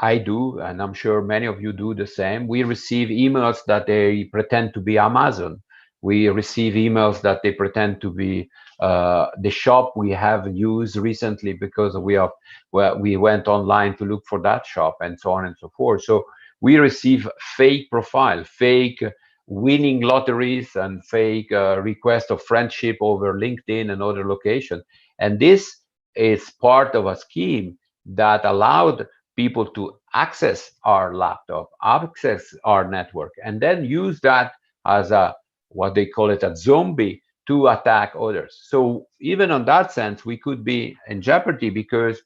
I do, and I'm sure many of you do the same. We receive emails that they pretend to be Amazon. We receive emails that they pretend to be the shop we have used recently because we went online to look for that shop, and so on and so forth. So we receive fake profile, fake winning lotteries, and fake request of friendship over LinkedIn and other locations. And this is part of a scheme that allowed people to access our laptop, access our network, and then use that as what they call it, a zombie, to attack others. So even on that sense, we could be in jeopardy because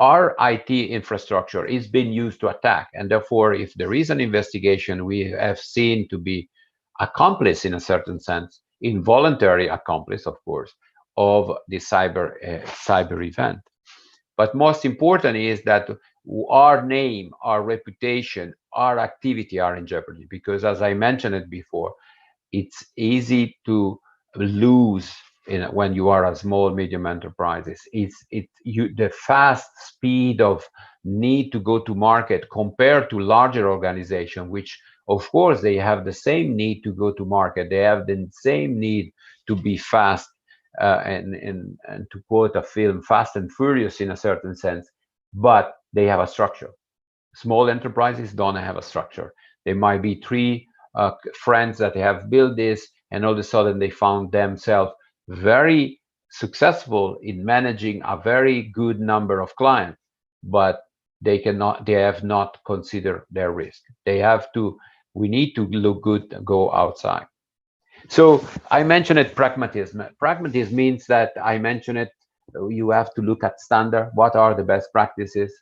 our IT infrastructure is being used to attack. And therefore, if there is an investigation, we have seen to be accomplice, in a certain sense, involuntary accomplice, of course, of the cyber event. But most important is that our name, our reputation, our activity are in jeopardy, because as I mentioned it before, it's easy to lose when you are a small medium enterprises. The fast speed of need to go to market compared to larger organization, which of course they have the same need to go to market. They have the same need to be fast, and to quote a film, fast and furious in a certain sense, but they have a structure. Small enterprises don't have a structure. There might be three friends that have built this, and all of a sudden they found themselves very successful in managing a very good number of clients, but they have not considered their risk. We need to look good, go outside. So I mentioned it, pragmatism. Pragmatism means that I mentioned it, you have to look at standard, what are the best practices,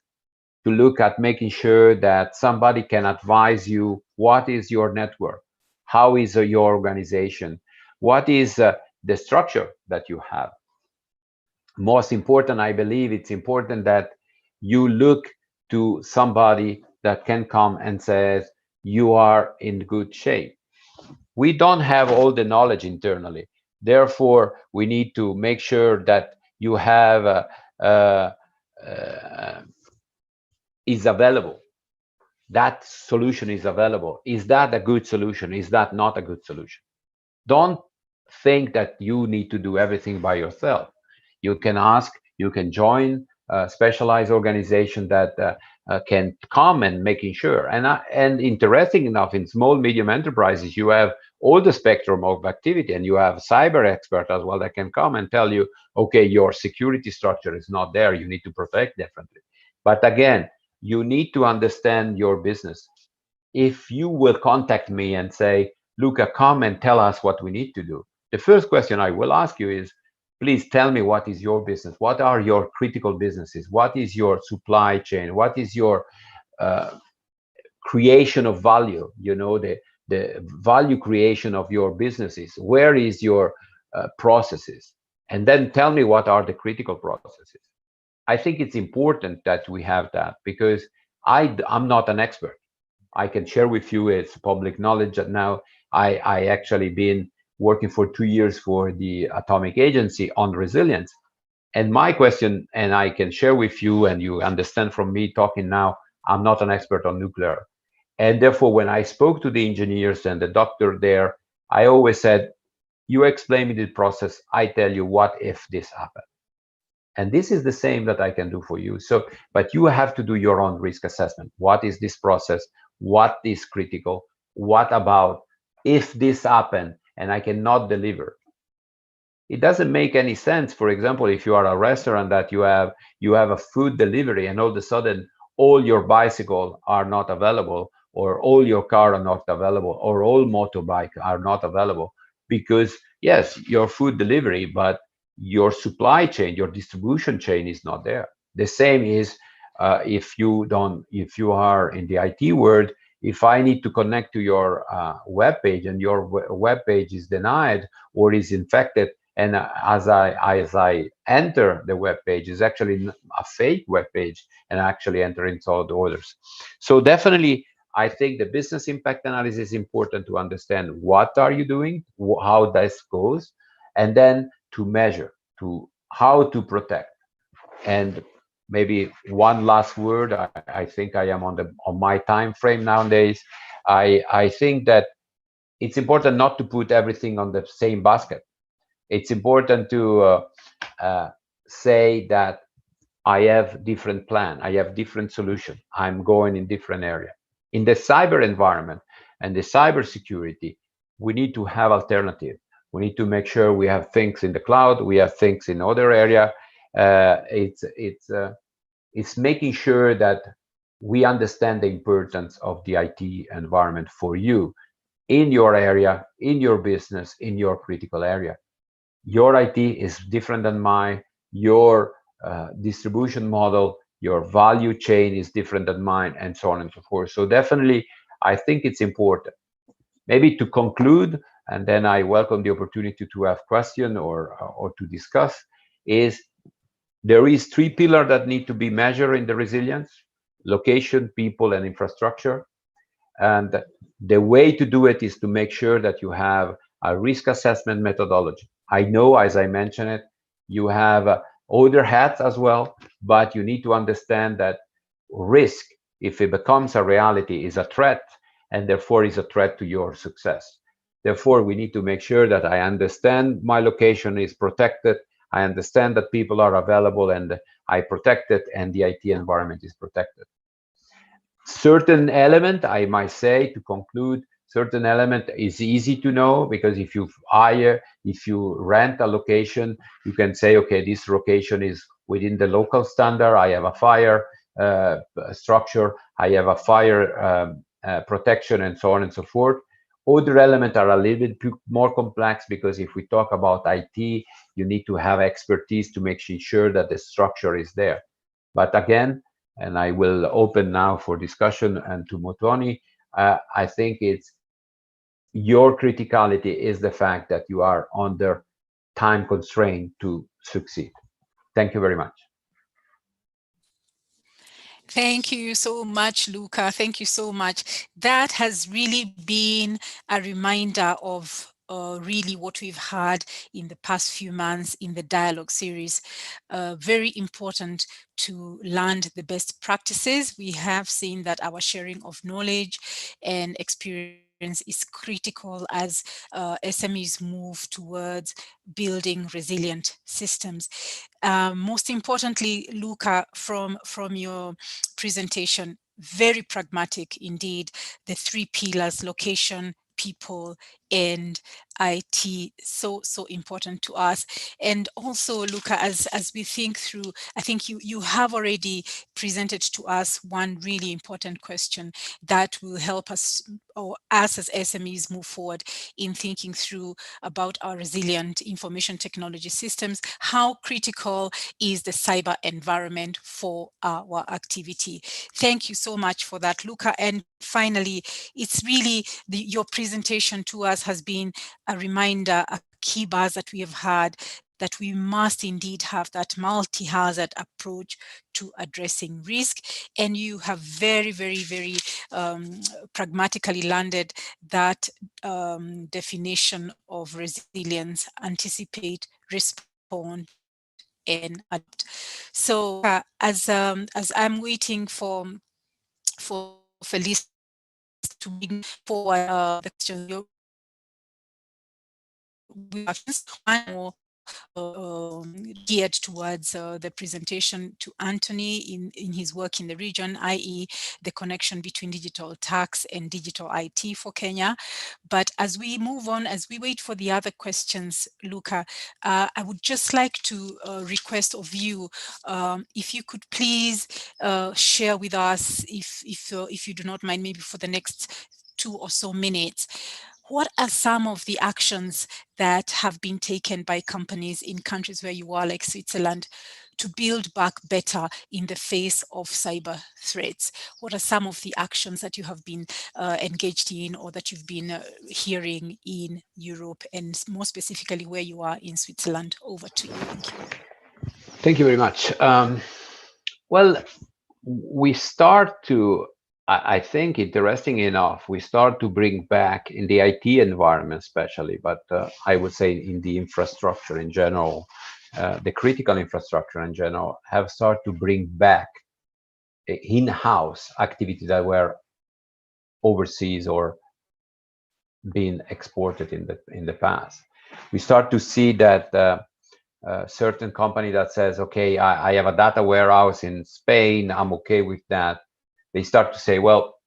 to look at making sure that somebody can advise you, what is your network, how is your organization, what is the structure that you have. Most important, I believe it's important that you look to somebody that can come and says, you are in good shape. We don't have all the knowledge internally. Therefore, we need to make sure that you have is available. That solution is available. Is that a good solution? Is that not a good solution? Don't think that you need to do everything by yourself. You can ask, you can join a specialized organization that can come and making sure. And interesting enough, in small, medium enterprises, you have all the spectrum of activity, and you have cyber expert as well that can come and tell you, okay, your security structure is not there. You need to protect differently. But again, you need to understand your business. If you will contact me and say, Luca, come and tell us what we need to do, the first question I will ask you is, please tell me what is your business? What are your critical businesses? What is your supply chain? What is your creation of value? You know, the value creation of your businesses. Where is your processes? And then tell me what are the critical processes. I think it's important that we have that, because I'm not an expert. I can share with you, it's public knowledge that now I actually been working for 2 years for the Atomic Agency on resilience. And my question, and I can share with you, and you understand from me talking now, I'm not an expert on nuclear. And therefore, when I spoke to the engineers and the doctor there, I always said, you explain me the process, I tell you what if this happened. And this is the same that I can do for you. So, but you have to do your own risk assessment. What is this process? What is critical? What about if this happened and I cannot deliver? It doesn't make any sense. For example, if you are a restaurant that you have a food delivery, and all of a sudden all your bicycles are not available, or all your car are not available, or all motorbike are not available, because yes, your food delivery, but your supply chain, your distribution chain is not there. The same is if you are in the IT world, if I need to connect to your web page, and your web page is denied or is infected, and as I enter the web page, is actually a fake web page, and actually enter installed orders. So definitely, I think the business impact analysis is important to understand what are you doing, how this goes, and then to measure, to how to protect. And maybe one last word. I think I am on my time frame nowadays. I think that it's important not to put everything on the same basket. It's important to say that I have different plan, I have different solution, I'm going in different area. In the cyber environment and the cyber security, we need to have alternative. We need to make sure we have things in the cloud, we have things in other area. It's making sure that we understand the importance of the IT environment for you in your area, in your business, in your critical area. Your IT is different than mine. Your distribution model, your value chain is different than mine, and so on and so forth. So definitely, I think it's important. Maybe to conclude, and then I welcome the opportunity to have question or to discuss, is there is 3 pillars that need to be measured in the resilience: location, people, and infrastructure. And the way to do it is to make sure that you have a risk assessment methodology. I know, as I mentioned it, you have other hats as well, but you need to understand that risk, if it becomes a reality, is a threat, and therefore is a threat to your success. Therefore, we need to make sure that I understand my location is protected, I understand that people are available and I protect it, and the IT environment is protected. Certain element, I might say, to conclude, certain element is easy to know, because if you rent a location, you can say, okay, this location is within the local standard. I have a fire structure, I have a fire protection, and so on and so forth. Other elements are a little bit more complex, because if we talk about IT, you need to have expertise to make sure that the structure is there. But again, and I will open now for discussion and to Motoni, I think it's your criticality is the fact that you are under time constraint to succeed. Thank you very much. Thank you so much, Luca. Thank you so much. That has really been a reminder of really what we've had in the past few months in the dialogue series. Very important to learn the best practices. We have seen that our sharing of knowledge and experience is critical as SMEs move towards building resilient systems. Most importantly, Luca, from your presentation, very pragmatic indeed, the 3 pillars: location, people, and IT, so important to us. And also, Luca, as we think through, I think you have already presented to us one really important question that will help us, or us as SMEs, move forward in thinking through about our resilient information technology systems. How critical is the cyber environment for our activity? Thank you so much for that, Luca. And finally, it's really your presentation to us has been a reminder, a key buzz that we have had, that we must indeed have that multi-hazard approach to addressing risk. And you have very, very, very pragmatically landed that definition of resilience: anticipate, respond, and adapt. So as I'm waiting for Felice to bring forward the questions, one more geared towards the presentation to Anthony in his work in the region, i.e. the connection between digital tax and digital IT for Kenya. But as we move on, as we wait for the other questions, Luca, I would just like to request of you, if you could please share with us, if you do not mind, maybe for the next 2 or so minutes, what are some of the actions that have been taken by companies in countries where you are, like Switzerland, to build back better in the face of cyber threats? What are some of the actions that you have been engaged in, or that you've been hearing in Europe, and more specifically where you are in Switzerland? Over to you. Thank you. Thank you very much. Well, we start to, I think, interesting enough, we start to bring back in the IT environment especially, but I would say in the infrastructure in general, the critical infrastructure in general, have started to bring back in-house activities that were overseas or being exported in the past. We start to see that certain company that says, okay, I have a data warehouse in Spain, I'm okay with that. They start to say, well,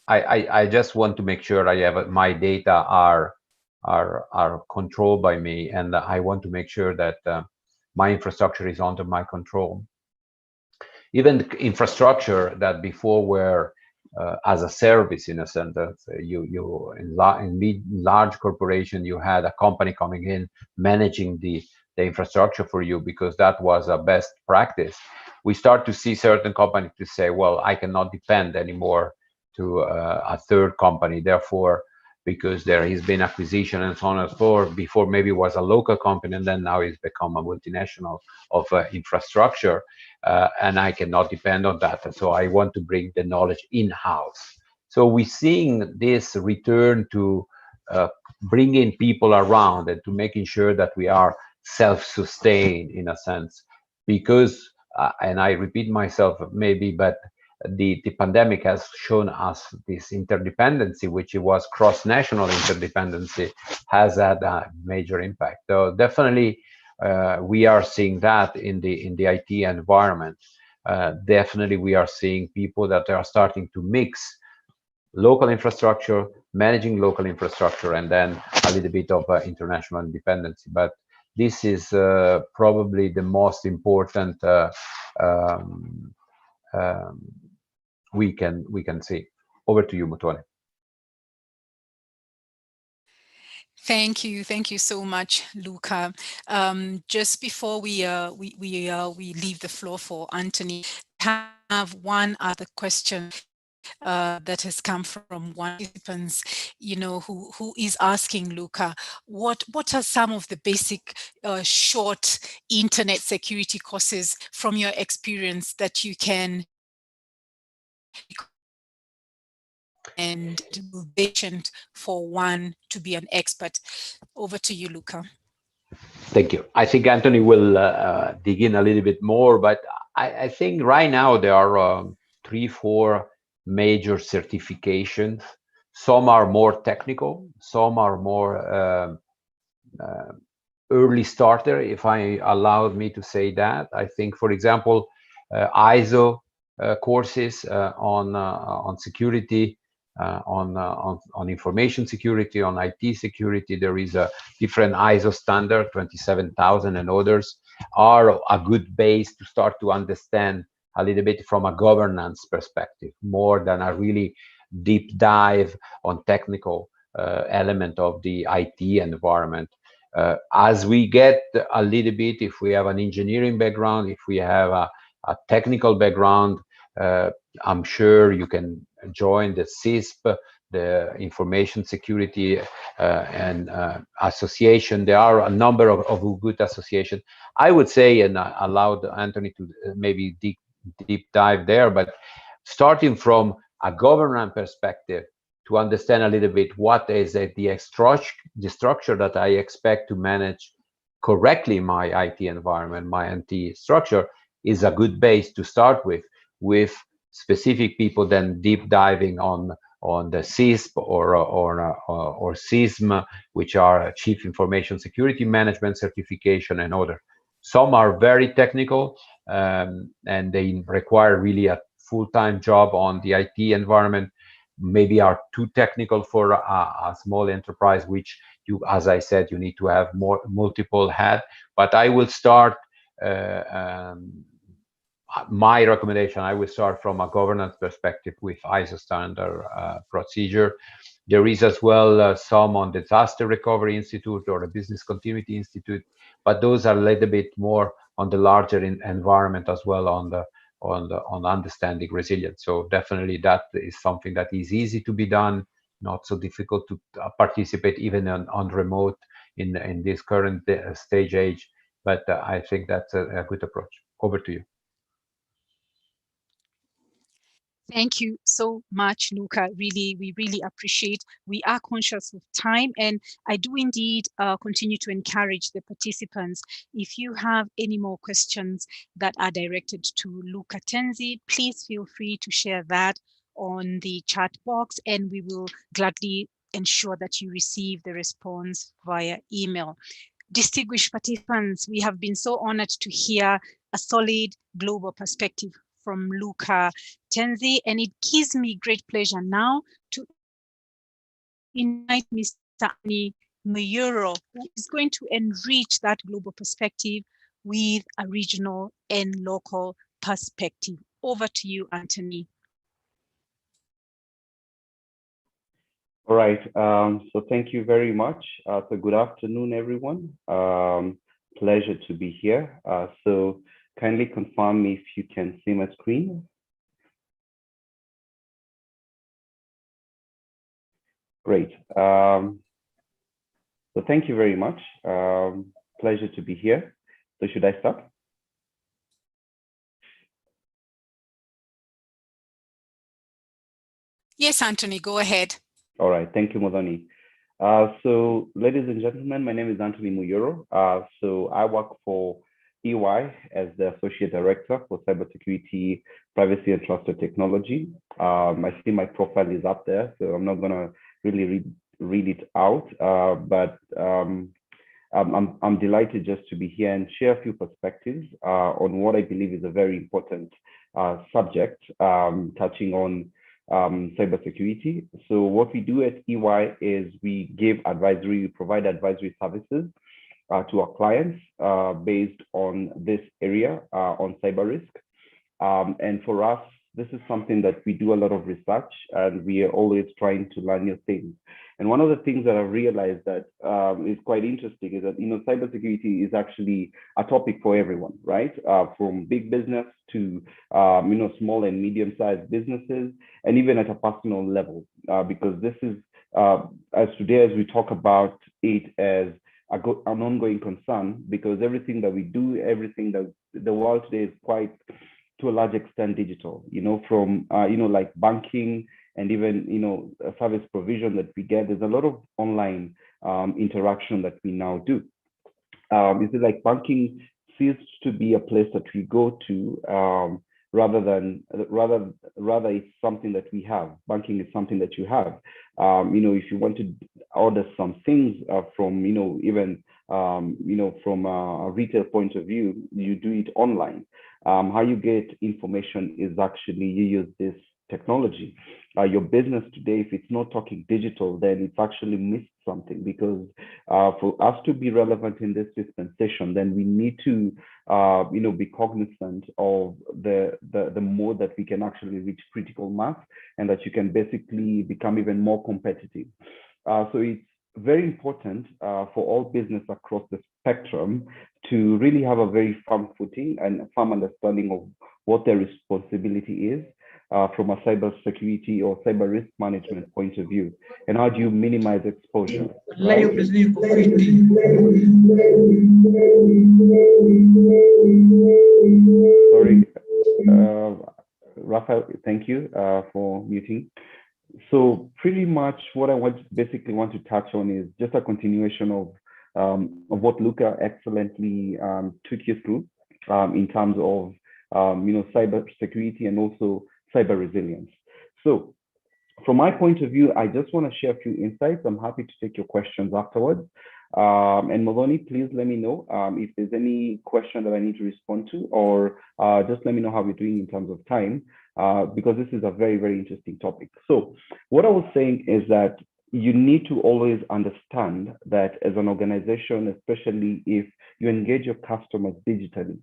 I just want to make sure I have my data are controlled by me, and I want to make sure that my infrastructure is under my control. Even the infrastructure that before were as a service, in a sense, in large corporation, you had a company coming in managing the infrastructure for you because that was a best practice. We start to see certain companies to say, well, I cannot depend anymore to a third company, therefore, because there has been acquisition and so on and so forth. Before maybe it was a local company, and then now it's become a multinational of infrastructure, and I cannot depend on that. And so I want to bring the knowledge in-house. So we're seeing this return to bringing people around and to making sure that we are self-sustained in a sense, because and I repeat myself maybe, but the pandemic has shown us this interdependency, which it was cross-national interdependency, has had a major impact. So definitely we are seeing that in the IT environment. Definitely we are seeing people that are starting to mix local infrastructure, managing local infrastructure, and then a little bit of international dependency. But this is probably the most important we can see. Over to you, Mutone. Thank you so much, Luca. Just before we leave the floor for Anthony, I have one other question that has come from one of the participants, who is asking Luca, what are some of the basic short internet security courses from your experience that you can and be patient for one to be an expert? Over to you, Luca. Thank you. I think Anthony will dig in a little bit more, but I think right now there are 3-4 major certifications. Some are more technical, some are more early starter, if I allowed me to say that. I think, for example, ISO courses on security, on information security, on IT security. There is a different ISO standard, 27,000 and others, are a good base to start to understand a little bit from a governance perspective, more than a really deep dive on technical element of the IT environment. As we get a little bit, if we have an engineering background, if we have a technical background, I'm sure you can join the CISP, the Information Security and Association. There are a number of good associations. I would say, and I allowed Anthony to maybe deep dive there, but starting from a governance perspective, to understand a little bit what is the structure that I expect to manage correctly my IT environment, my IT structure, is a good base to start with specific people then deep diving on the CISP or CISM, which are Chief Information Security Management certification and other. Some are very technical and they require really a full-time job on the IT environment, maybe are too technical for a small enterprise, which you, as I said, you need to have multiple hats. But I will start my recommendation, I will start from a governance perspective with ISO standard procedure. There is as well some on Disaster Recovery Institute or the Business Continuity Institute, but those are a little bit more on the larger environment as well, on understanding resilience. So definitely that is something that is easy to be done, not so difficult to participate even on remote in this current stage age. But I think that's a good approach. Over to you. Thank you so much, Luca. We really appreciate. We are conscious of time, and I do indeed continue to encourage the participants. If you have any more questions that are directed to Luca Tenzi, please feel free to share that on the chat box, and we will gladly ensure that you receive the response via email. Distinguished participants, we have been so honored to hear a solid global perspective from Luca Tenzi, and it gives me great pleasure now to invite Mr. Anthony Mayuro, who is going to enrich that global perspective with a regional and local perspective. Over to you, Anthony. All right, so thank you very much. So good afternoon, everyone. Pleasure to be here. So kindly confirm me if you can see my screen. Great. So thank you very much. Pleasure to be here. So should I start? Yes, Anthony, go ahead. All right. Thank you, Modoni. So, ladies and gentlemen, my name is Anthony Muyoro. So, I work for EY as the Associate Director for Cybersecurity, Privacy, and Trusted Technology. I see my profile is up there, so I'm not going to really read it out, but I'm delighted just to be here and share a few perspectives on what I believe is a very important subject, touching on cybersecurity. So what we do at EY is we provide advisory services to our clients based on this area on cyber risk. And for us, this is something that we do a lot of research, and we are always trying to learn new things. And one of the things that I've realized that is quite interesting is that, cybersecurity is actually a topic for everyone, right? From big business to, small and medium-sized businesses, and even at a personal level, because this is, as we talk about it as an ongoing concern, because everything that we do, everything that the world today is quite, to a large extent, digital, from, like banking, and even service provision that we get. There's a lot of online interaction that we now do. Is it like banking seems to be a place that we go to rather it's something that we have. Banking is something that you have. If you want to order some things from even from a retail point of view, you do it online. How you get information is actually you use this technology. Your business today, if it's not talking digital, then it's actually missed something, because for us to be relevant in this dispensation, then we need to be cognizant of the mode that we can actually reach critical mass, and that you can basically become even more competitive. So it's very important for all business across the spectrum to really have a very firm footing and a firm understanding of what their responsibility is from a cyber security or cyber risk management point of view, and how do you minimize exposure. Right? Sorry, Rafael, thank you for muting. So pretty much what I basically want to touch on is just a continuation of what Luca excellently took you through in terms of cyber security and also cyber resilience. So from my point of view, I just want to share a few insights. I'm happy to take your questions afterwards. And Maloney, please let me know if there's any question that I need to respond to, or just let me know how we're doing in terms of time, because this is a very, very interesting topic. So what I was saying is that you need to always understand that as an organization, especially if you engage your customers digitally,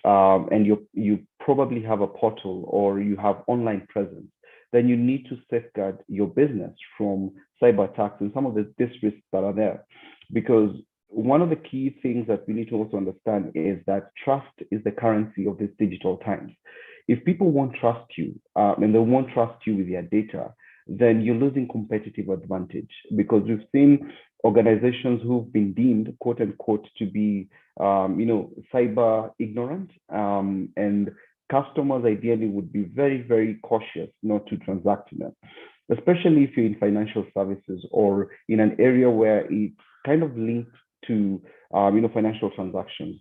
and you probably have a portal or you have online presence, then you need to safeguard your business from cyber attacks and some of these risks that are there. Because one of the key things that we need to also understand is that trust is the currency of these digital times. If people won't trust you and they won't trust you with their data, then you're losing competitive advantage, because we've seen organizations who've been deemed, quote unquote, to be, cyber ignorant, and customers ideally would be very, very cautious not to transact in them, especially if you're in financial services or in an area where it's kind of linked to, financial transactions.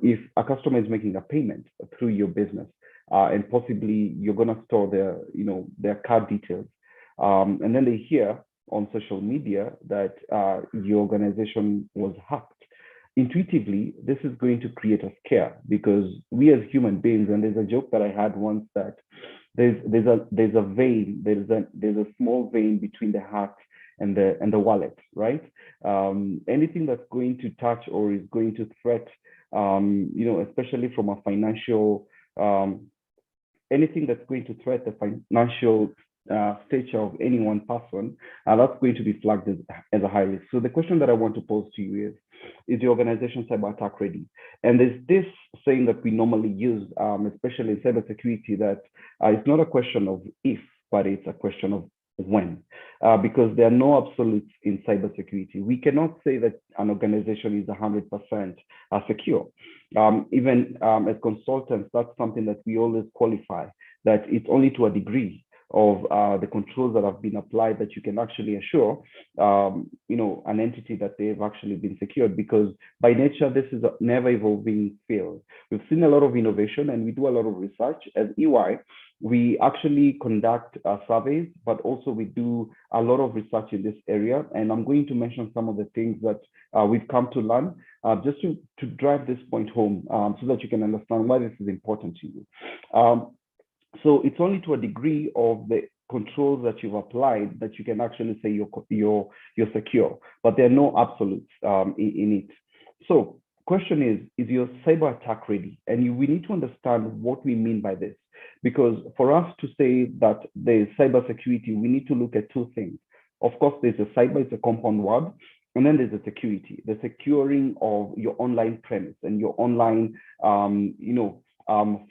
If a customer is making a payment through your business, and possibly you're going to store their card details, and then they hear on social media that your organization was hacked. Intuitively, this is going to create a scare, because we as human beings, and there's a joke that I had once that there's a vein, there's a small vein between the heart and the wallet, right? Anything that's going to touch or is going to threat, especially from a financial, anything that's going to threat the financial stature of any one person, that's going to be flagged as a high risk. So the question that I want to pose to you is the organization cyber attack ready? And there's this saying that we normally use, especially in cybersecurity, that it's not a question of if, but it's a question of when, because there are no absolutes in cybersecurity. We cannot say that an organization is 100% secure. Even as consultants, that's something that we always qualify, that it's only to a degree. of the controls that have been applied that you can actually assure, an entity that they've actually been secured, because by nature, this is a never evolving field. We've seen a lot of innovation and we do a lot of research. As EY, we actually conduct surveys, but also we do a lot of research in this area. And I'm going to mention some of the things that we've come to learn just to drive this point home so that you can understand why this is important to you. So it's only to a degree of the controls that you've applied that you can actually say you're secure, but there are no absolutes in it. So question is your cyber attack ready? And we need to understand what we mean by this, because for us to say that there's cybersecurity, we need to look at two things. Of course, there's a cyber, it's a compound word, and then there's a security, the securing of your online premise and your online,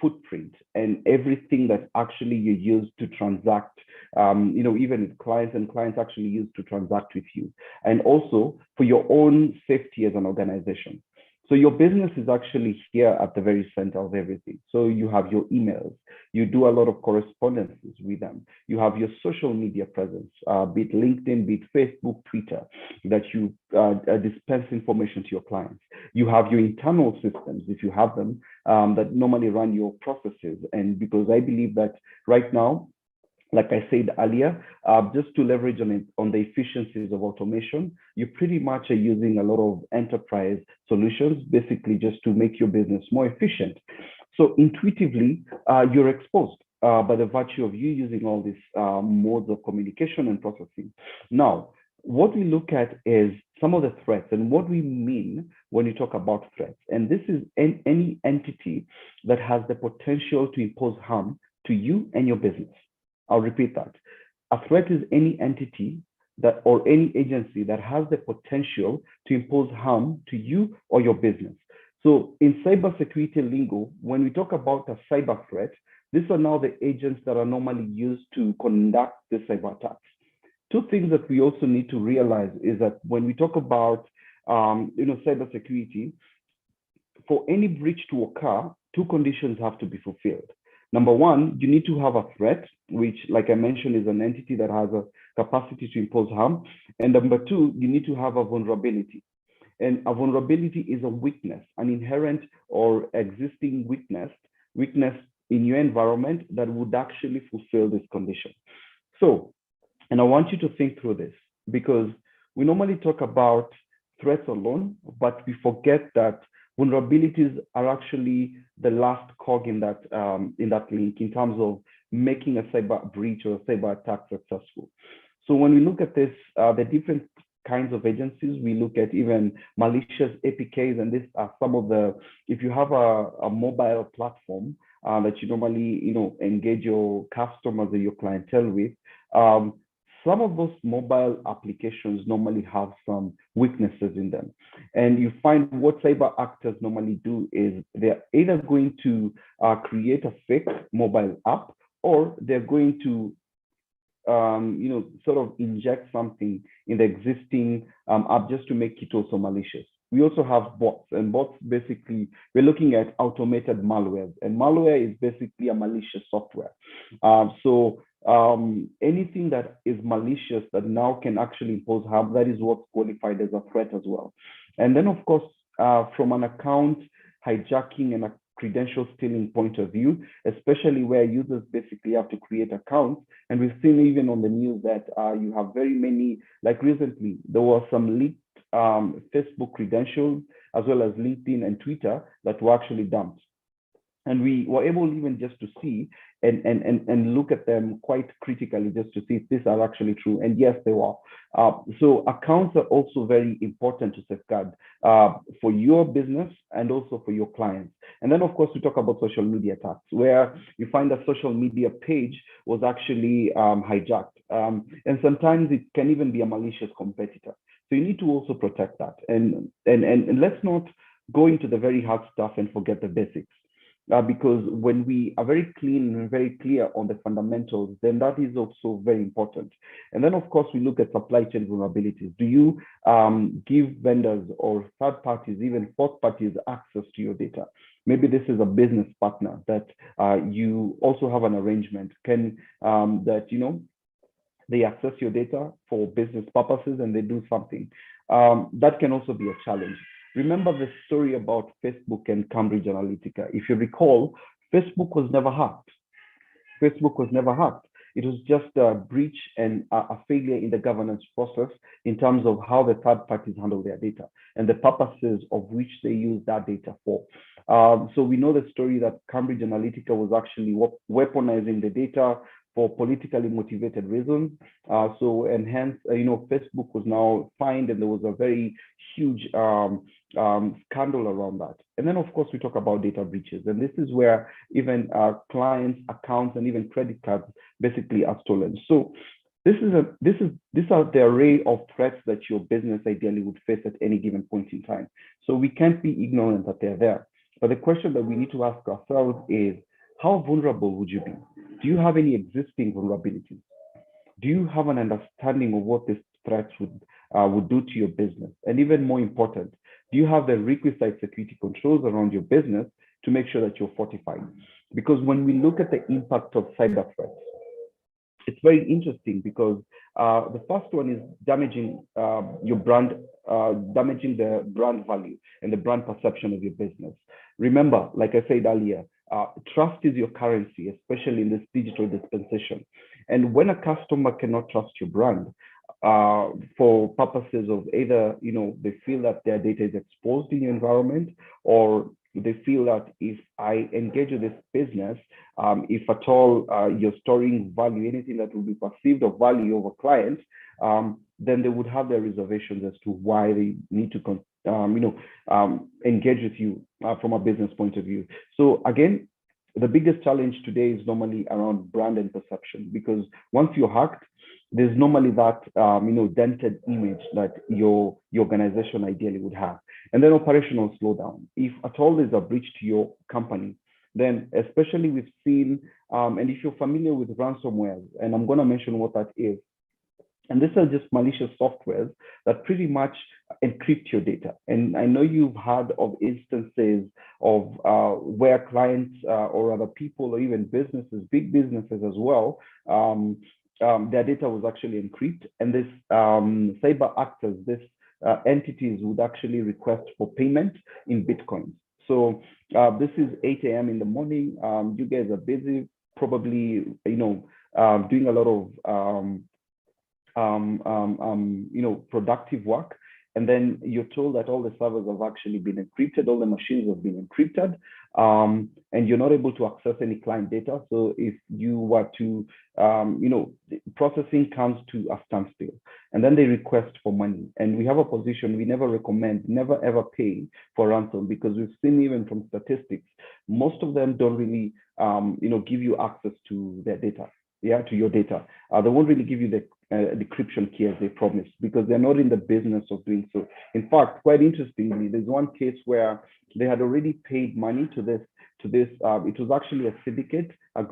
footprint and everything that actually you use to transact, even with clients, and clients actually use to transact with you, and also for your own safety as an organization. So your business is actually here at the very center of everything. So you have your emails, you do a lot of correspondences with them. You have your social media presence, be it LinkedIn, be it Facebook, Twitter, that you dispense information to your clients. You have your internal systems, if you have them, that normally run your processes. And because I believe that right now, like I said earlier, just to leverage on the efficiencies of automation, you pretty much are using a lot of enterprise solutions, basically just to make your business more efficient. So intuitively, you're exposed by the virtue of you using all these modes of communication and processing. Now, what we look at is some of the threats and what we mean when you talk about threats. And this is any entity that has the potential to impose harm to you and your business. I'll repeat that. A threat is any entity that or any agency that has the potential to impose harm to you or your business. So in cybersecurity lingo, when we talk about a cyber threat, these are now the agents that are normally used to conduct the cyber attacks. Two things that we also need to realize is that when we talk about cybersecurity, for any breach to occur, two conditions have to be fulfilled. Number one, you need to have a threat, which, like I mentioned, is an entity that has a capacity to impose harm. And number two, you need to have a vulnerability. And a vulnerability is a weakness, an inherent or existing weakness in your environment that would actually fulfill this condition. So, and I want you to think through this, because we normally talk about threats alone, but we forget that vulnerabilities are actually the last cog in that link in terms of making a cyber breach or a cyber attack successful. So when we look at this, the different kinds of agencies, we look at even malicious APKs, and these are some of the, if you have a mobile platform that you normally engage your customers or your clientele with, some of those mobile applications normally have some weaknesses in them. And you find what cyber actors normally do is they're either going to create a fake mobile app, or they're going to sort of inject something in the existing app just to make it also malicious. We also have bots, and bots basically, we're looking at automated malware, and malware is basically a malicious software. Anything that is malicious that now can actually impose harm, that is what's qualified as a threat as well. And then, of course, from an account hijacking and a credential stealing point of view, especially where users basically have to create accounts. And we've seen even on the news that you have very many, like recently, there were some leaked Facebook credentials, as well as LinkedIn and Twitter, that were actually dumped. And we were able even just to see and look at them quite critically just to see if these are actually true. And yes, they were. So accounts are also very important to safeguard for your business and also for your clients. And then, of course, we talk about social media attacks, where you find a social media page was actually hijacked. And sometimes it can even be a malicious competitor. So you need to also protect that. And let's not go into the very hard stuff and forget the basics. Because when we are very clean and very clear on the fundamentals, then that is also very important. And then, of course, we look at supply chain vulnerabilities. Do you give vendors or third parties, even fourth parties, access to your data? Maybe this is a business partner that you also have an arrangement. Can that, you know, they access your data for business purposes and they do something. That can also be a challenge. Remember the story about Facebook and Cambridge Analytica. If you recall, Facebook was never hacked. Facebook was never hacked. It was just a breach and a failure in the governance process in terms of how the third parties handle their data and the purposes of which they use that data for. So we know the story that Cambridge Analytica was actually weaponizing the data for politically motivated reasons. And hence, you know, Facebook was now fined, and there was a very huge scandal around that. And then, of course, we talk about data breaches, and this is where even clients' accounts and even credit cards basically are stolen. So these are the array of threats that your business ideally would face at any given point in time. So we can't be ignorant that they're there. But the question that we need to ask ourselves is, how vulnerable would you be? Do you have any existing vulnerabilities? Do you have an understanding of what these threats would do to your business? And even more important, do you have the requisite security controls around your business to make sure that you're fortified? Because when we look at the impact of cyber threats, it's very interesting because the first one is damaging your brand, damaging the brand value and the brand perception of your business. Remember, like I said earlier, trust is your currency, especially in this digital dispensation. And when a customer cannot trust your brand for purposes of either, you know, they feel that their data is exposed in your environment, or they feel that if I engage with this business, if at all you're storing value, anything that will be perceived of value of a client, then they would have their reservations as to why they need to engage with you from a business point of view. So again, the biggest challenge today is normally around brand and perception, because once you're hacked, there's normally that dented image that your organization ideally would have. And then operational slowdown. If at all there's a breach to your company, then especially we've seen, and if you're familiar with ransomware, and I'm going to mention what that is, and these are just malicious softwares that pretty much encrypt your data. And I know you've heard of instances of where clients or other people or even businesses, big businesses as well, their data was actually encrypted. And this cyber actors, this entities would actually request for payment in Bitcoin. So this is 8 a.m. in the morning. You guys are busy, probably, doing a lot of productive work, and then you're told that all the servers have actually been encrypted, all the machines have been encrypted, and you're not able to access any client data. So if you were to, processing comes to a standstill, and then they request for money. And we have a position, we never recommend, never ever pay for ransom, because we've seen even from statistics, most of them don't really, give you access to their data. To your data. They won't really give you the decryption key as they promised, because they're not in the business of doing so. In fact, quite interestingly, there's one case where they had already paid money to this. It was actually a syndicate, a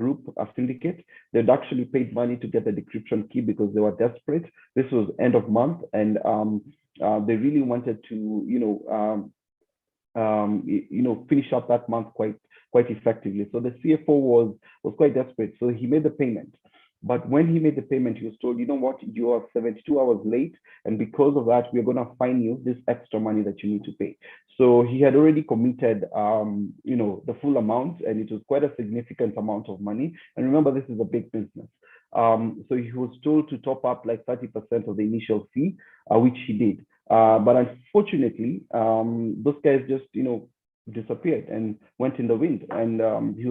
syndicate. They'd actually paid money to get the decryption key because they were desperate. This was end of month, and they really wanted to, finish up that month quite effectively. So the CFO was quite desperate. So he made the payment. But when he made the payment, he was told, you know what, you are 72 hours late. And because of that, we're going to fine you this extra money that you need to pay. So he had already committed, the full amount, and it was quite a significant amount of money. And remember, this is a big business. So he was told to top up like 30% of the initial fee, which he did. But unfortunately, those guys just, disappeared and went in the wind, and they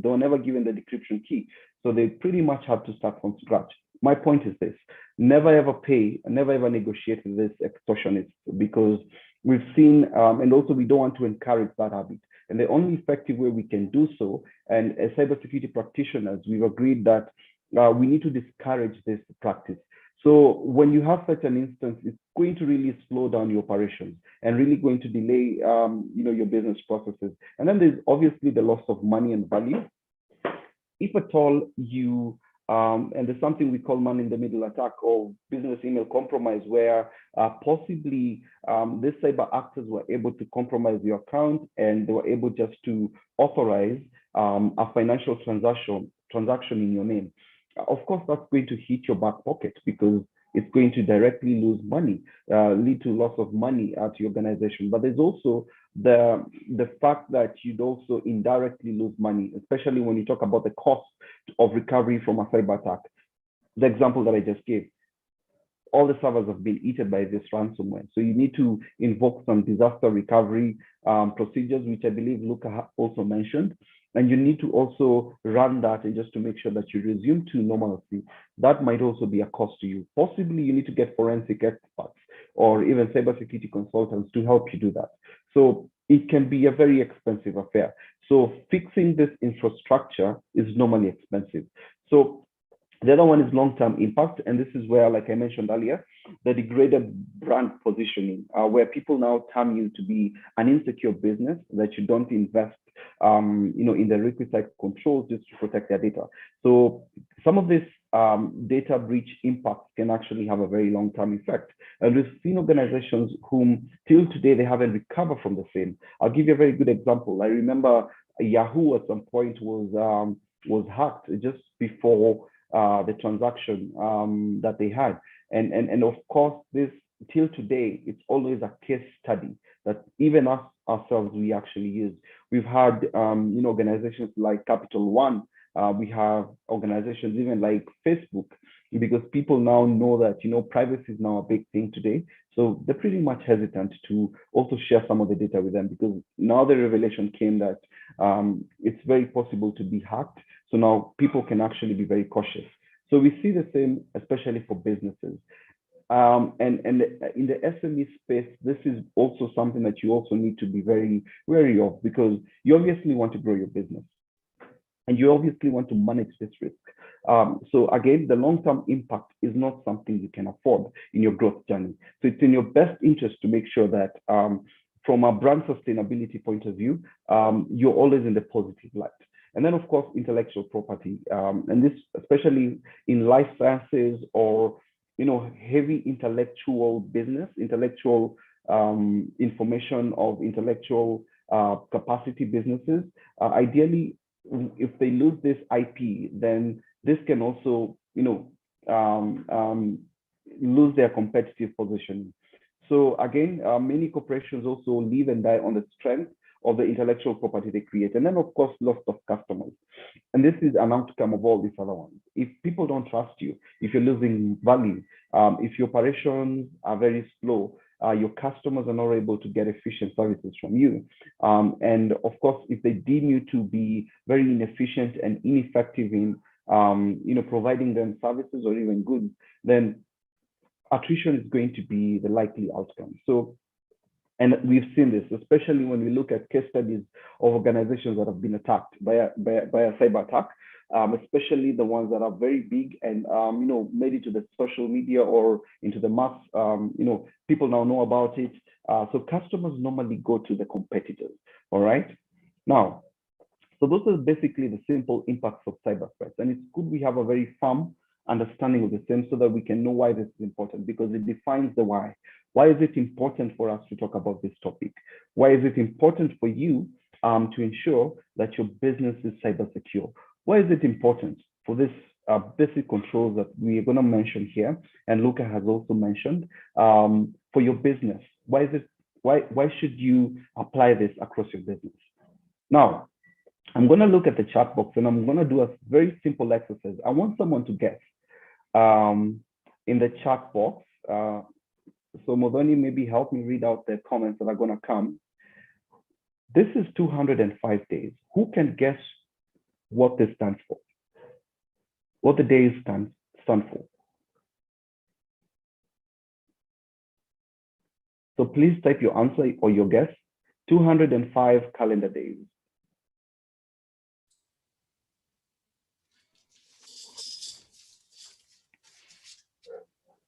were never given the decryption key. So they pretty much had to start from scratch. My point is this: never ever pay, never ever negotiate with this extortionist, because we've seen, and also we don't want to encourage that habit. And the only effective way we can do so, and as cybersecurity practitioners, we've agreed that we need to discourage this practice. So when you have such an instance, it's going to really slow down your operations and really going to delay, your business processes. And then there's obviously the loss of money and value. If at all you And there's something we call man-in-the-middle attack or business email compromise, where possibly these cyber actors were able to compromise your account, and they were able just to authorize a financial transaction in your name. Of course, that's going to hit your back pocket because it's going to directly lose money, lead to loss of money at your organization. But there's also the fact that you'd also indirectly lose money, especially when you talk about the cost of recovery from a cyber attack. The example that I just gave, all the servers have been eaten by this ransomware. So you need to invoke some disaster recovery procedures, which I believe Luca also mentioned. And you need to also run that, and just to make sure that you resume to normalcy. That might also be a cost to you. Possibly you need to get forensic experts or even cybersecurity consultants to help you do that. So it can be a very expensive affair. So fixing this infrastructure is normally expensive. So the other one is long-term impact. And this is where, like I mentioned earlier, the degraded brand positioning, where people now term you to be an insecure business, that you don't invest in the requisite controls just to protect their data. So some of this data breach impacts can actually have a very long-term effect. And we've seen organizations whom till today they haven't recovered from the same. I'll give you a very good example. I remember Yahoo at some point was hacked just before the transaction that they had. And of course, this till today, it's always a case study that even us ourselves, we actually use. We've had organizations like Capital One. We have organizations even like Facebook, because people now know that privacy is now a big thing today. So they're pretty much hesitant to also share some of the data with them, because now the revelation came that it's very possible to be hacked. So now people can actually be very cautious. So we see the same, especially for businesses. And in the SME space, this is also something that you also need to be very wary of, because you obviously want to grow your business and you obviously want to manage this risk. So again, the long-term impact is not something you can afford in your growth journey. So it's in your best interest to make sure that from a brand sustainability point of view, you're always in the positive light. And then, of course, intellectual property, and this especially in life sciences or heavy intellectual business, intellectual information of intellectual capacity businesses. Ideally, if they lose this IP, then this can also lose their competitive position. So again, many corporations also live and die on the strength of the intellectual property they create. And then, of course, loss of customers. And this is an outcome of all these other ones. If people don't trust you, if you're losing value, if your operations are very slow, your customers are not able to get efficient services from you. And of course, if they deem you to be very inefficient and ineffective in providing them services or even goods, then attrition is going to be the likely outcome. So, and we've seen this, especially when we look at case studies of organizations that have been attacked by a cyber attack, especially the ones that are very big and made it to the social media or into the mass. People now know about it. So customers normally go to the competitors. All right. Now, so those are basically the simple impacts of cyber threats, and it's good we have a very firm understanding of the same so that we can know why this is important, because it defines the why. Why is it important for us to talk about this topic? Why is it important for you to ensure that your business is cyber secure? Why is it important for this basic controls that we are going to mention here, and Luca has also mentioned, for your business? Why is it? Why should you apply this across your business? Now, I'm going to look at the chat box and I'm going to do a very simple exercise. I want someone to guess in the chat box. So Modoni, maybe help me read out the comments that are going to come. This is 205 days. Who can guess what this stands for? What the days stand for? So please type your answer or your guess. 205 calendar days.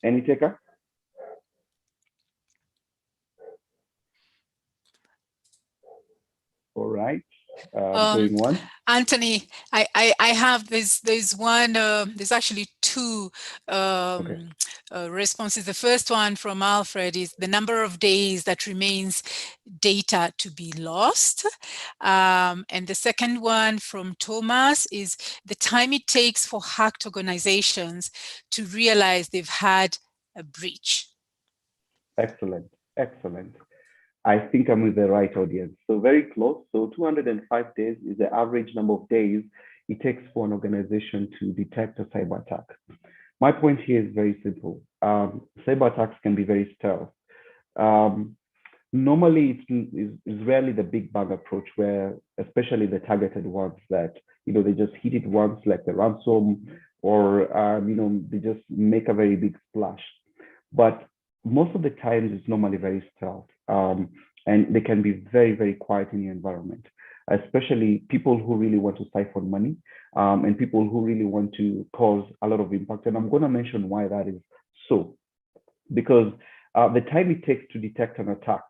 Any taker? All right. Going once. Anthony, I have there's one, there's actually two responses. The first one from Alfred is the number of days that remains data to be lost. And the second one from Thomas is the time it takes for hacked organizations to realize they've had a breach. Excellent, excellent. I think I'm with the right audience. So very close. So 205 days is the average number of days it takes for an organization to detect a cyber attack. My point here is very simple. Cyber attacks can be very stealth. Normally, it's rarely the big bang approach where, especially the targeted ones that, they just hit it once, like the ransom, or, they just make a very big splash. But most of the times, it's normally very stealth. And they can be very, very quiet in your environment, especially people who really want to siphon money and people who really want to cause a lot of impact. And I'm going to mention why that is so, because the time it takes to detect an attack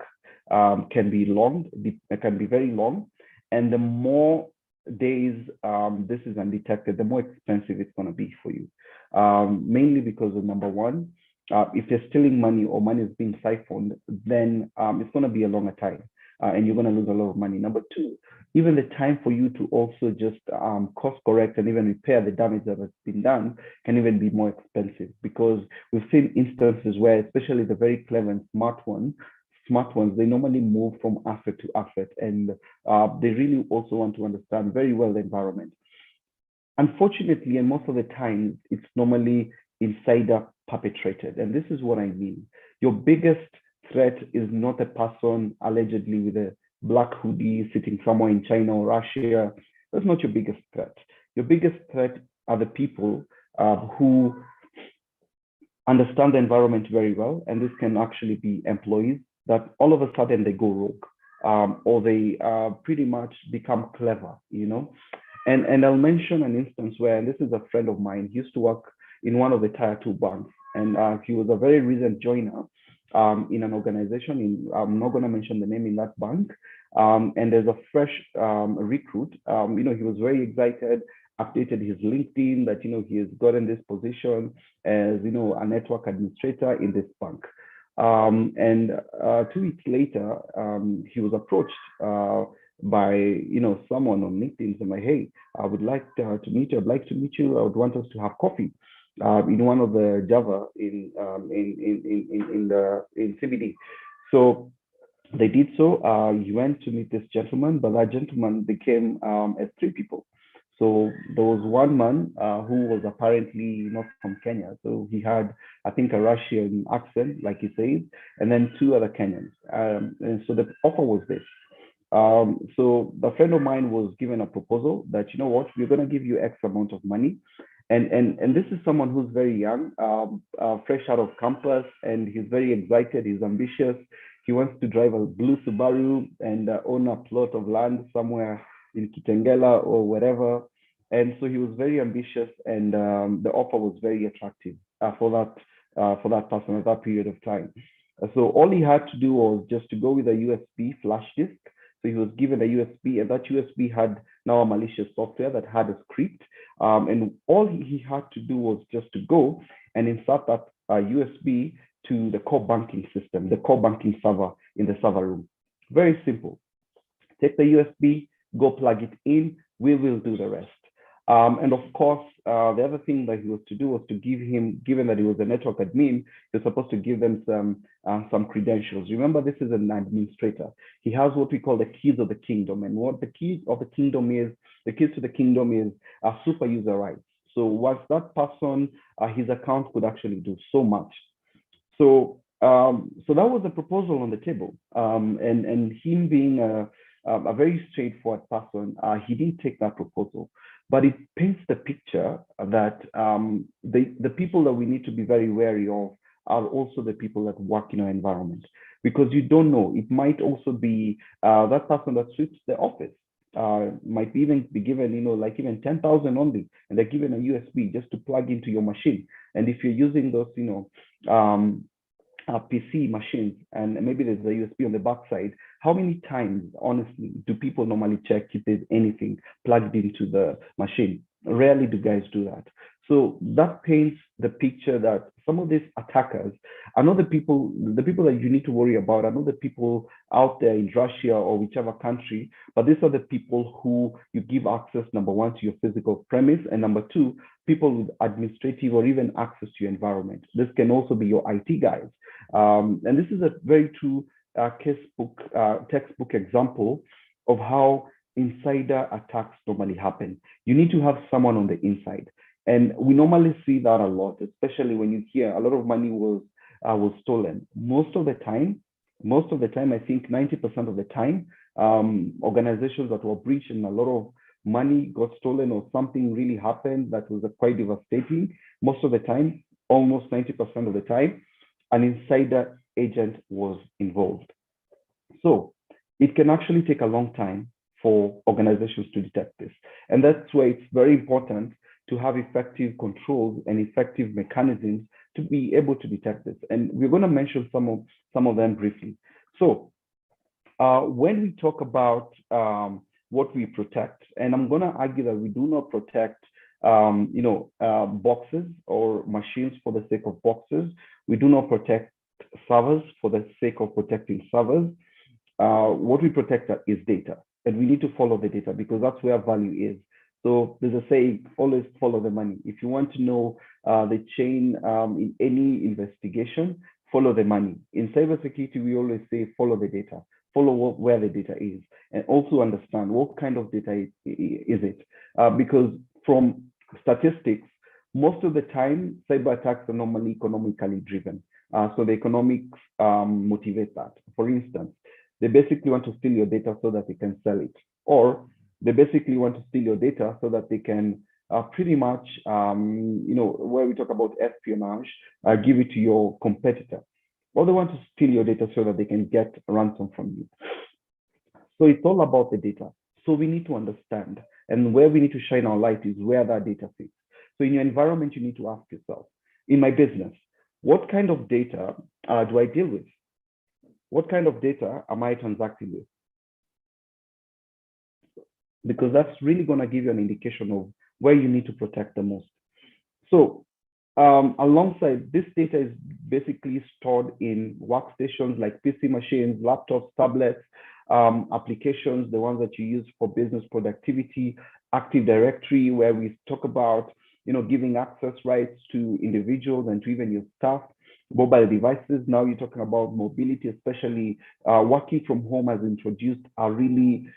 can be long, it can be very long. And the more days this is undetected, the more expensive it's going to be for you. Mainly because of number one, if you're stealing money or money is being siphoned, then it's going to be a longer time and you're going to lose a lot of money. Number two, even the time for you to also just course correct and even repair the damage that has been done can even be more expensive, because we've seen instances where, especially the very clever and smart ones, they normally move from asset to asset, and they really also want to understand very well the environment. Unfortunately, and most of the time, it's normally insider perpetrated. And this is what I mean. Your biggest threat is not a person allegedly with a black hoodie sitting somewhere in China or Russia. That's not your biggest threat. Your biggest threat are the people who understand the environment very well. And this can actually be employees that all of a sudden they go rogue or they pretty much become clever, And I'll mention an instance where, and this is a friend of mine, he used to work in one of the tier 2 banks, and he was a very recent joiner in an organization. I'm not going to mention the name in that bank. And there's a fresh recruit. He was very excited, updated his LinkedIn that he has gotten this position as a network administrator in this bank. And 2 weeks later, he was approached by someone on LinkedIn saying, hey, I would like to meet you. I'd like to meet you. I would want us to have coffee in one of the Java in CBD. So they did so. He went to meet this gentleman, but that gentleman became as 3 people. So there was one man who was apparently not from Kenya. So he had, I think, a Russian accent, like he says, and then 2 other Kenyans. And so the offer was this. So the friend of mine was given a proposal that, we're going to give you X amount of money. And this is someone who's very young, fresh out of campus, and he's very excited, he's ambitious. He wants to drive a blue Subaru and own a plot of land somewhere in Kitengela or wherever. And so he was very ambitious, and the offer was very attractive for that person at that period of time. So all he had to do was just to go with a USB flash disk. So he was given a USB, and that USB had now a malicious software that had a script. And all he had to do was just to go and insert that USB to the core banking system, the core banking server in the server room. Very simple. Take the USB, go plug it in, we will do the rest. And of course, the other thing that he was to do was to give him, given that he was a network admin, he was supposed to give them some credentials. Remember, this is an administrator. He has what we call the keys of the kingdom. And what the keys of the kingdom is, the keys to the kingdom is super user rights. So once that person, his account could actually do so much. So that was the proposal on the table. And him being a very straightforward person, he didn't take that proposal. But it paints the picture that the people that we need to be very wary of are also the people that work in our environment, because you don't know. It might also be that person that sweeps the office might even be given, like even 10,000 only, and they're given a USB just to plug into your machine. And if you're using those, PC machines, and maybe there's a USB on the backside, how many times, honestly, do people normally check if there's anything plugged into the machine? Rarely do guys do that. So that paints the picture that some of these attackers are not the people that you need to worry about, are not the people out there in Russia or whichever country, but these are the people who you give access, number one, to your physical premise, and number two, people with administrative or even access to your environment. This can also be your IT guys. And this is a very true textbook example of how insider attacks normally happen. You need to have someone on the inside. And we normally see that a lot, especially when you hear a lot of money was stolen. Most of the time, I think 90% of the time, organizations that were breached and a lot of money got stolen or something really happened that was quite devastating. Most of the time, almost 90% of the time, an insider agent was involved. So it can actually take a long time for organizations to detect this. And that's why it's very important to have effective controls and effective mechanisms to be able to detect this. And we're going to mention some of them briefly. So when we talk about what we protect, and I'm going to argue that we do not protect boxes or machines for the sake of boxes. We do not protect servers for the sake of protecting servers. What we protect is data, and we need to follow the data because that's where value is. So there's a saying, always follow the money. If you want to know the chain in any investigation, follow the money. In cybersecurity, we always say follow the data, follow where the data is, and also understand what kind of data is it. Because from statistics, most of the time, cyber attacks are normally economically driven. So the economics motivate that. For instance, they basically want to steal your data so that they can sell it, or they basically want to steal your data so that they can pretty much, where we talk about espionage, give it to your competitor. Or they want to steal your data so that they can get a ransom from you. So it's all about the data. So we need to understand, and where we need to shine our light is where that data sits. So in your environment, you need to ask yourself, in my business, what kind of data do I deal with? What kind of data am I transacting with? Because that's really going to give you an indication of where you need to protect the most. So alongside, this data is basically stored in workstations like PC machines, laptops, tablets, applications, the ones that you use for business productivity, Active Directory, where we talk about giving access rights to individuals and to even your staff, mobile devices. Now you're talking about mobility, especially working from home has introduced a really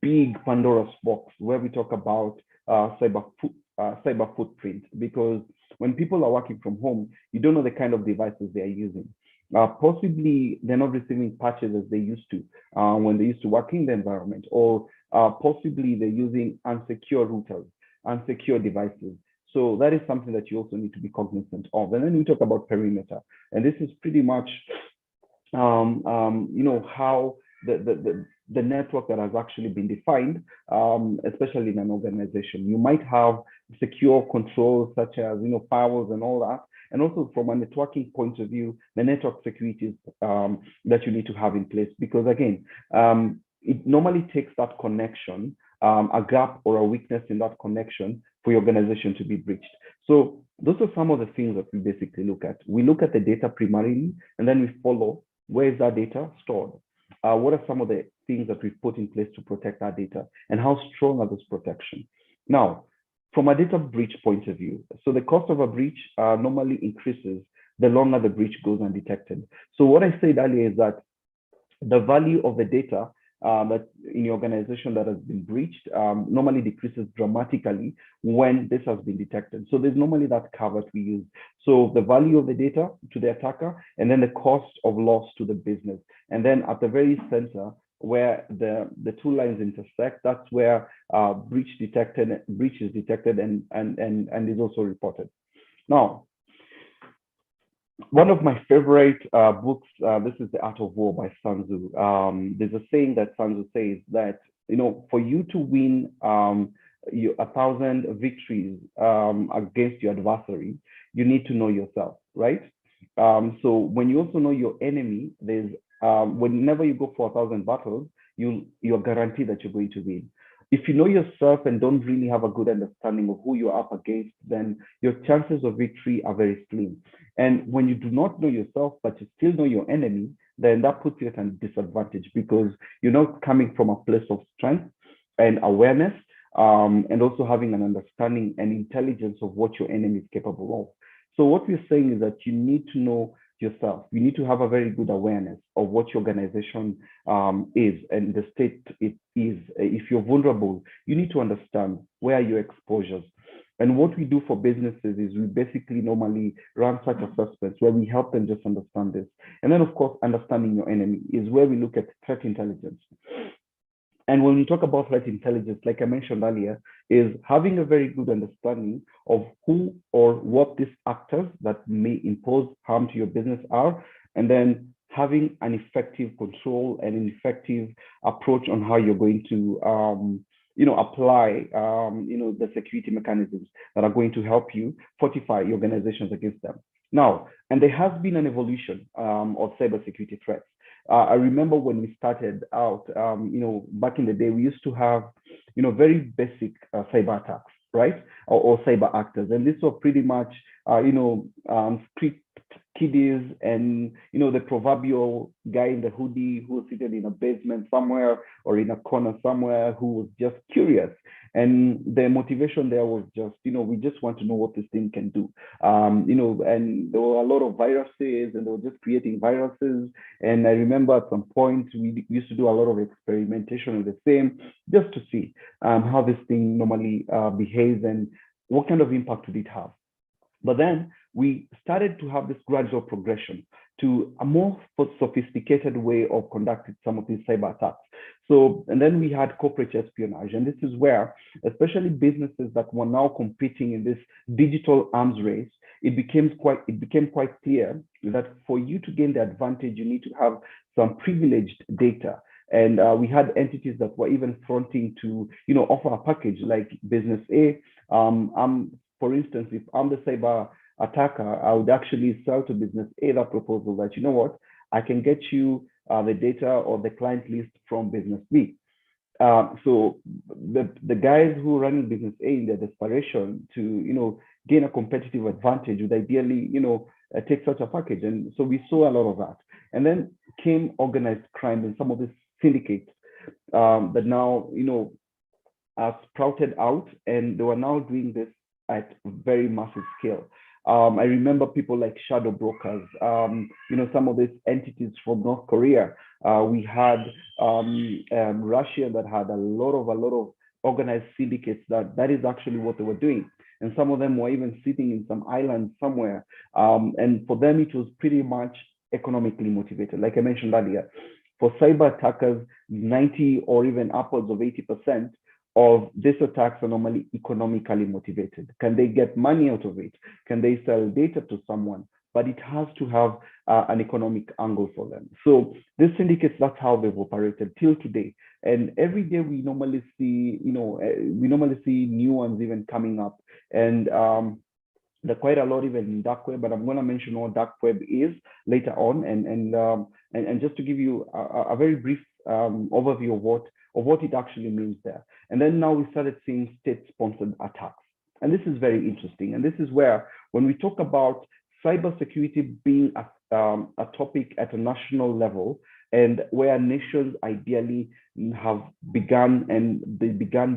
big Pandora's box where we talk about cyber footprint, because when people are working from home, you don't know the kind of devices they are using. Possibly they're not receiving patches as they used to when they used to work in the environment, or possibly they're using unsecure routers, unsecure devices. So that is something that you also need to be cognizant of. And then we talk about perimeter, and this is pretty much how the network that has actually been defined, especially in an organization. You might have secure controls such as firewalls and all that. And also from a networking point of view, the network security that you need to have in place, because again, it normally takes that connection, a gap or a weakness in that connection for your organization to be breached. So those are some of the things that we basically look at. We look at the data primarily, and then we follow where is that data stored. What are some of the things that we've put in place to protect our data, and how strong are those protections? Now, from a data breach point of view, so the cost of a breach normally increases the longer the breach goes undetected. So what I said earlier is that the value of the data that in your organization that has been breached normally decreases dramatically when this has been detected. So there's normally that curve that we use. So the value of the data to the attacker, and then the cost of loss to the business. And then at the very center, where the two lines intersect, that's where breach is detected and is also reported. Now, one of my favorite books, this is The Art of War by Sun Tzu. There's a saying that Sun Tzu says that, for you to win 1,000 victories against your adversary, you need to know yourself, right? So when you also know your enemy, there's whenever you go for 1,000 battles, you're guaranteed that you're going to win. If you know yourself and don't really have a good understanding of who you're up against, then your chances of victory are very slim. And when you do not know yourself, but you still know your enemy, then that puts you at a disadvantage because you're not coming from a place of strength and awareness, and also having an understanding and intelligence of what your enemy is capable of. So what we're saying is that you need to know yourself. You need to have a very good awareness of what your organization is and the state it is. If you're vulnerable, you need to understand where are your exposures. And what we do for businesses is we basically normally run such assessments where we help them just understand this. And then, of course, understanding your enemy is where we look at threat intelligence. And when we talk about threat intelligence, like I mentioned earlier, is having a very good understanding of who or what these actors that may impose harm to your business are, and then having an effective control and an effective approach on how you're going to apply the security mechanisms that are going to help you fortify your organizations against them. Now, and there has been an evolution of cybersecurity threats. I remember when we started out, back in the day, we used to have, very basic cyber attacks, right? Or cyber actors. And this was pretty much, street kiddies and, the proverbial guy in the hoodie who was seated in a basement somewhere or in a corner somewhere who was just curious. And the motivation there was just, we just want to know what this thing can do. And there were a lot of viruses and they were just creating viruses. And I remember at some point, we used to do a lot of experimentation with the same just to see how this thing normally behaves and what kind of impact would it have. But then we started to have this gradual progression to a more sophisticated way of conducting some of these cyber attacks. So, and then we had corporate espionage. And this is where, especially businesses that were now competing in this digital arms race, it became quite clear that for you to gain the advantage, you need to have some privileged data. And we had entities that were even fronting to, offer a package like Business A. For instance, if I'm the cyber attacker, I would actually sell to Business A that proposal that, I can get you the data or the client list from Business B. So the guys who are running Business A in their desperation to, gain a competitive advantage would ideally, take such a package. And so we saw a lot of that. And then came organized crime and some of these syndicates that now, are sprouted out, and they were now doing this at very massive scale. I remember people like shadow brokers, some of these entities from North Korea. We had Russia that had a lot of organized syndicates that is actually what they were doing. And some of them were even sitting in some island somewhere. And for them, it was pretty much economically motivated. Like I mentioned earlier, for cyber attackers, 90 or even upwards of 80% of these attacks are normally economically motivated. Can they get money out of it? Can they sell data to someone? But it has to have an economic angle for them. So this indicates that's how they've operated till today. And every day we normally see, new ones even coming up. And there are quite a lot even in dark web, but I'm going to mention what dark web is later on, and just to give you a very brief overview of what it actually means there. And then now we started seeing state-sponsored attacks, and this is very interesting. And this is where, when we talk about cybersecurity being a topic at a national level, and where nations ideally have begun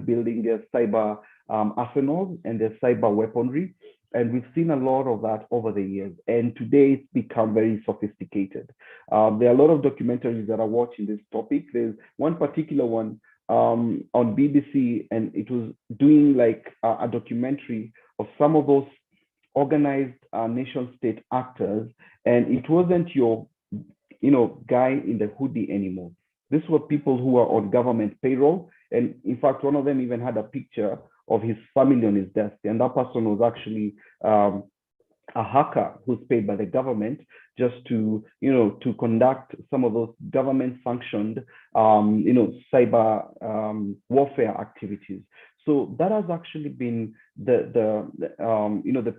building their cyber arsenals and their cyber weaponry. And we've seen a lot of that over the years. And today it's become very sophisticated. There are a lot of documentaries that are watching this topic. There's one particular one on BBC, and it was doing like a documentary of some of those organized nation state actors. And it wasn't your guy in the hoodie anymore. These were people who were on government payroll. And in fact, one of them even had a picture of his family on his desk. And that person was actually a hacker who's paid by the government just to, to conduct some of those government-sanctioned, cyber warfare activities. So that has actually been the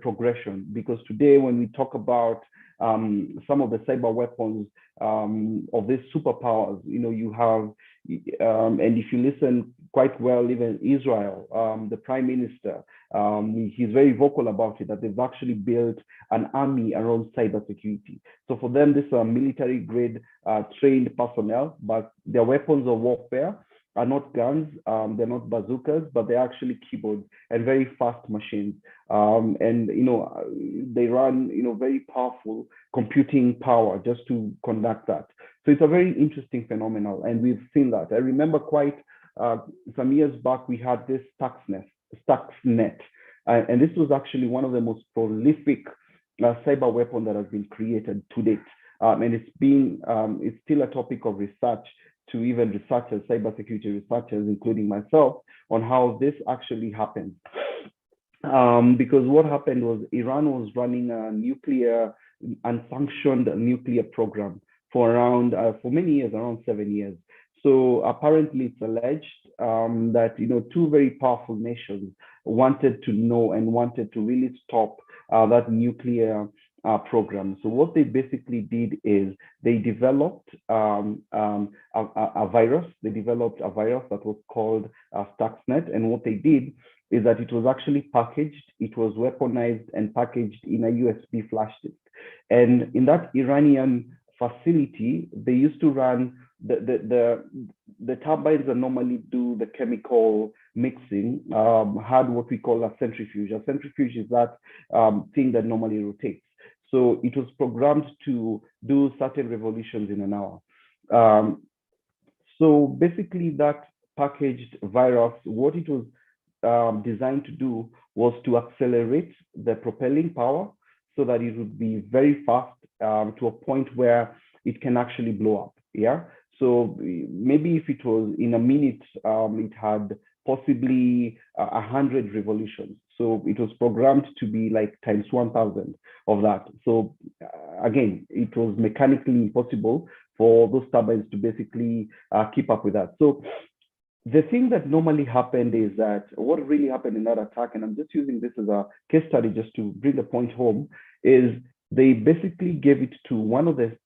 progression, because today when we talk about some of the cyber weapons of these superpowers, you have, and if you listen quite well, even Israel, the prime minister, he's very vocal about it, that they've actually built an army around cybersecurity. So for them, these are military grade trained personnel, but their weapons of warfare are not guns, they're not bazookas, but they're actually keyboards and very fast machines. And they run very powerful computing power just to conduct that. So it's a very interesting phenomenon, and we've seen that. I remember quite some years back we had this Stuxnet, and this was actually one of the most prolific cyber weapon that has been created to date, and it's still a topic of research to even researchers, cybersecurity researchers, including myself, on how this actually happened. Because what happened was Iran was running a unsanctioned nuclear program for many years, around 7 years. So apparently it's alleged that, two very powerful nations wanted to know and wanted to really stop that nuclear program. So what they basically did is they developed a virus. They developed a virus that was called Stuxnet. And what they did is that it was actually packaged, it was weaponized and packaged in a USB flash disk. And in that Iranian facility, they used to run the turbines that normally do the chemical mixing, had what we call a centrifuge. A centrifuge is that thing that normally rotates. So it was programmed to do certain revolutions in an hour. So basically that packaged virus, what it was designed to do was to accelerate the propelling power so that it would be very fast to a point where it can actually blow up. Yeah. So maybe if it was in a minute, it had possibly 100 revolutions. So it was programmed to be like times 1,000 of that. So again, it was mechanically impossible for those turbines to basically keep up with that. So the thing that normally happened is that what really happened in that attack, and I'm just using this as a case study just to bring the point home, is they basically gave it to one of the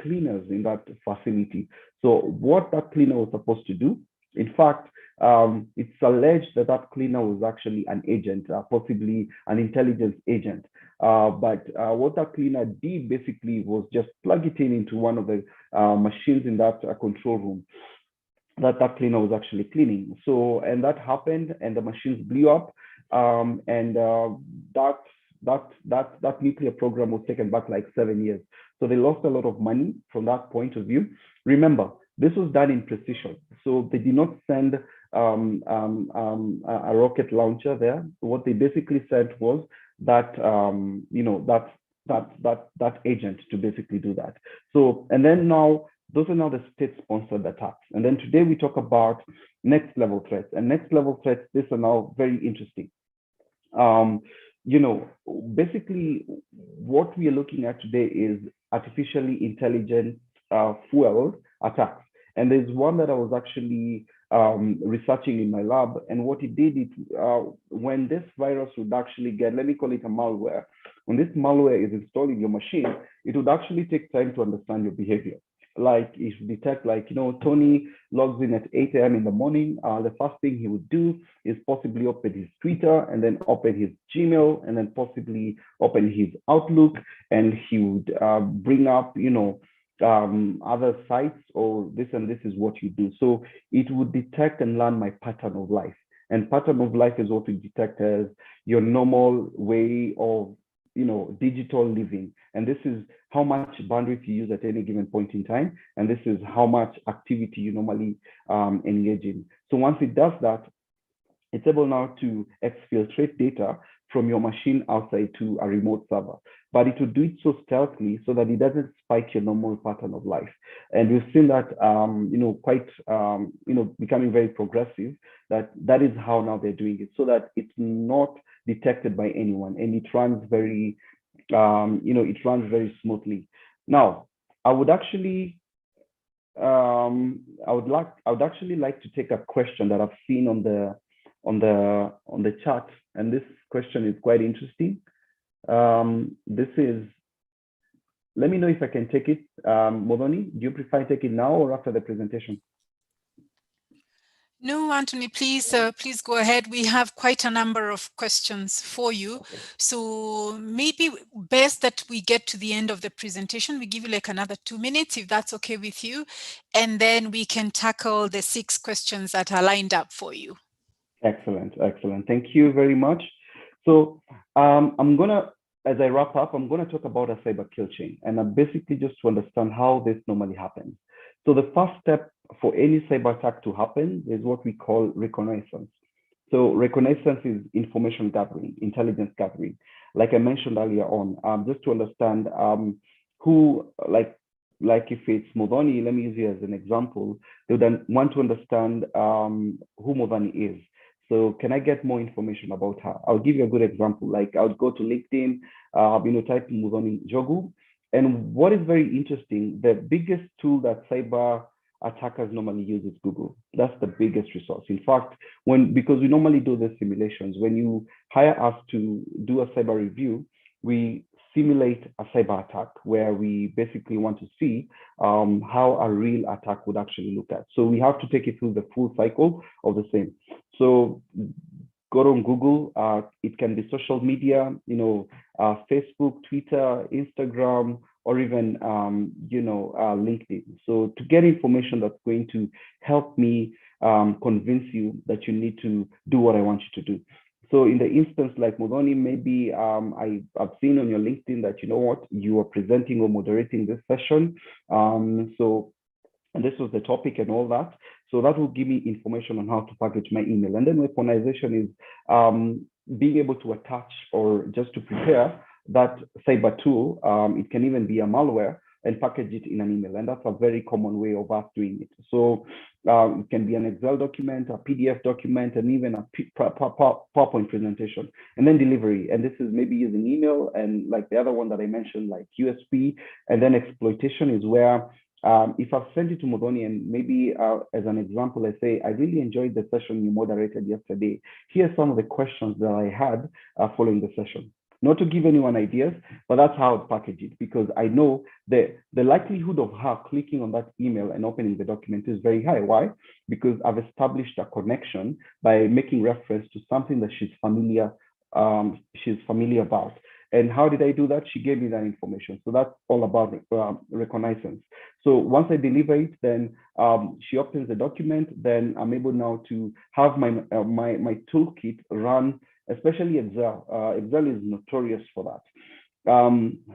cleaners in that facility. So what that cleaner was supposed to do, in fact, it's alleged that that cleaner was actually an agent, possibly an intelligence agent. But what that cleaner did basically was just plug it into one of the machines in that control room that cleaner was actually cleaning. So, and that happened, and the machines blew up, and that nuclear program was taken back like 7 years. So they lost a lot of money from that point of view. Remember, this was done in precision. So they did not send a rocket launcher there. What they basically sent was that that agent to basically do that. So, and then now those are now the state-sponsored attacks. And then today we talk about next level threats. And next level threats, these are now very interesting. Basically what we are looking at today is artificially intelligent fueled attacks. And there's one that I was actually researching in my lab. And what it did, when this virus would actually get, let me call it a malware, when this malware is installed in your machine, it would actually take time to understand your behavior. Like it would detect, like, Tony logs in at 8 a.m. in the morning. The first thing he would do is possibly open his Twitter, and then open his Gmail, and then possibly open his Outlook, and he would bring up, other sites, or this and this is what you do. So it would detect and learn my pattern of life. And pattern of life is what we detect as your normal way of, digital living. And this is how much bandwidth you use at any given point in time. And this is how much activity you normally engage in. So once it does that, it's able now to exfiltrate data from your machine outside to a remote server. But it will do it so stealthily so that it doesn't spike your normal pattern of life. And we've seen that, quite, becoming very progressive, that is how now they're doing it, so that it's not detected by anyone, and it runs very it runs very smoothly. Now, I would actually I would actually like to take a question that I've seen on the chat, and this question is quite interesting. This is, let me know if I can take it. Modoni, do you prefer I take it now or after the presentation? No, Anthony, please go ahead. We have quite a number of questions for you. Okay. So maybe best that we get to the end of the presentation. We give you like another 2 minutes, if that's okay with you. And then we can tackle the 6 questions that are lined up for you. Excellent, excellent. Thank you very much. So I'm gonna, as I wrap up, I'm gonna talk about a cyber kill chain, and basically just to understand how this normally happens. So the first step for any cyber attack to happen is what we call reconnaissance. So reconnaissance is information gathering, intelligence gathering. Like I mentioned earlier on, just to understand who, like if it's Modoni, let me use you as an example. They would then want to understand who Modoni is. So can I get more information about her? I'll give you a good example. Like I would go to LinkedIn, type Modoni Jogu. And what is very interesting, the biggest tool that cyber attackers normally use is Google. That's the biggest resource. In fact, because we normally do the simulations, when you hire us to do a cyber review, we simulate a cyber attack where we basically want to see how a real attack would actually look at. So we have to take it through the full cycle of the same. So go on Google. It can be social media, Facebook, Twitter, Instagram, or even LinkedIn. So to get information that's going to help me convince you that you need to do what I want you to do. So in the instance like Modoni, maybe I've seen on your LinkedIn that, you know what, you are presenting or moderating this session. And this was the topic and all that. So that will give me information on how to package my email. And then weaponization is being able to attach or just to prepare that cyber tool. It can even be a malware and package it in an email. And that's a very common way of us doing it. So it can be an Excel document, a PDF document, and even a PowerPoint presentation, and then delivery. And this is maybe using email, and like the other one that I mentioned, like USP, and then exploitation is where if I've sent it to Modoni and maybe as an example, I say, I really enjoyed the session you moderated yesterday. Here are some of the questions that I had following the session. Not to give anyone ideas, but that's how I package it, because I know the likelihood of her clicking on that email and opening the document is very high. Why? Because I've established a connection by making reference to something that she's familiar about. And how did I do that? She gave me that information. So that's all about reconnaissance. So once I deliver it, then she opens the document. Then I'm able now to have my toolkit run, especially Excel. Excel is notorious for that.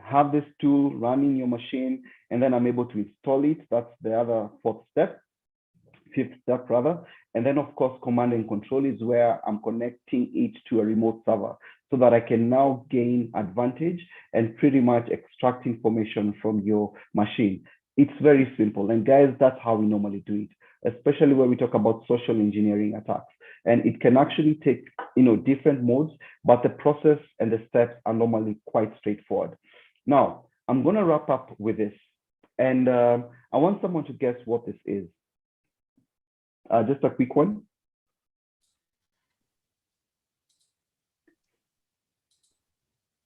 Have this tool run in your machine, and then I'm able to install it. That's the other fifth step rather. And then of course, command and control is where I'm connecting it to a remote server so that I can now gain advantage and pretty much extract information from your machine. It's very simple. And guys, that's how we normally do it, especially when we talk about social engineering attacks. And it can actually take, different modes, but the process and the steps are normally quite straightforward. Now, I'm going to wrap up with this. And I want someone to guess what this is. Just a quick one.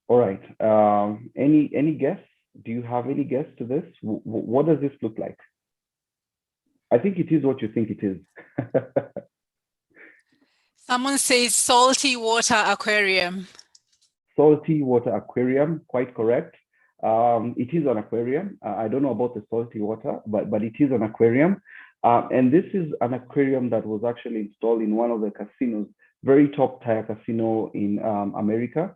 All right. Any guess? Do you have any guess to this? What does this look like? I think it is what you think it is. Someone says salty water aquarium. Salty water aquarium, quite correct. It is an aquarium. I don't know about the salty water, but it is an aquarium. And this is an aquarium that was actually installed in one of the casinos, very top tier casino in America.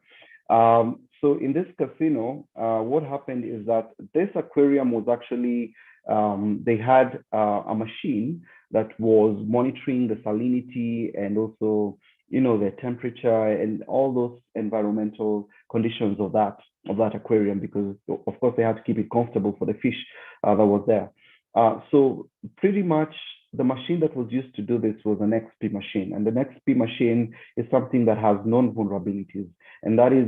So in this casino, what happened is that this aquarium was actually, they had a machine that was monitoring the salinity and also, the temperature and all those environmental conditions of that aquarium, because of course they had to keep it comfortable for the fish that was there. So pretty much the machine that was used to do this was an XP machine. And the XP machine is something that has known vulnerabilities. And that is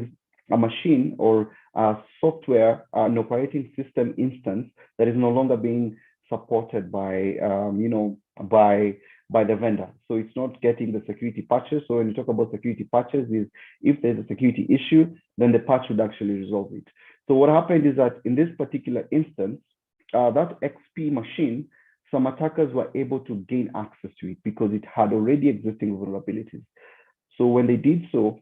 a machine or a software, an operating system instance that is no longer being supported by, by the vendor. So it's not getting the security patches. So when you talk about security patches, is if there's a security issue, then the patch would actually resolve it. So what happened is that in this particular instance, that XP machine, some attackers were able to gain access to it because it had already existing vulnerabilities. So when they did so,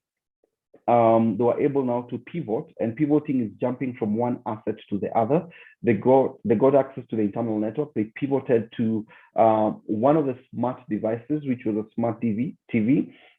they were able now to pivot, and pivoting is jumping from one asset to the other. They got access to the internal network. They pivoted to one of the smart devices, which was a smart TV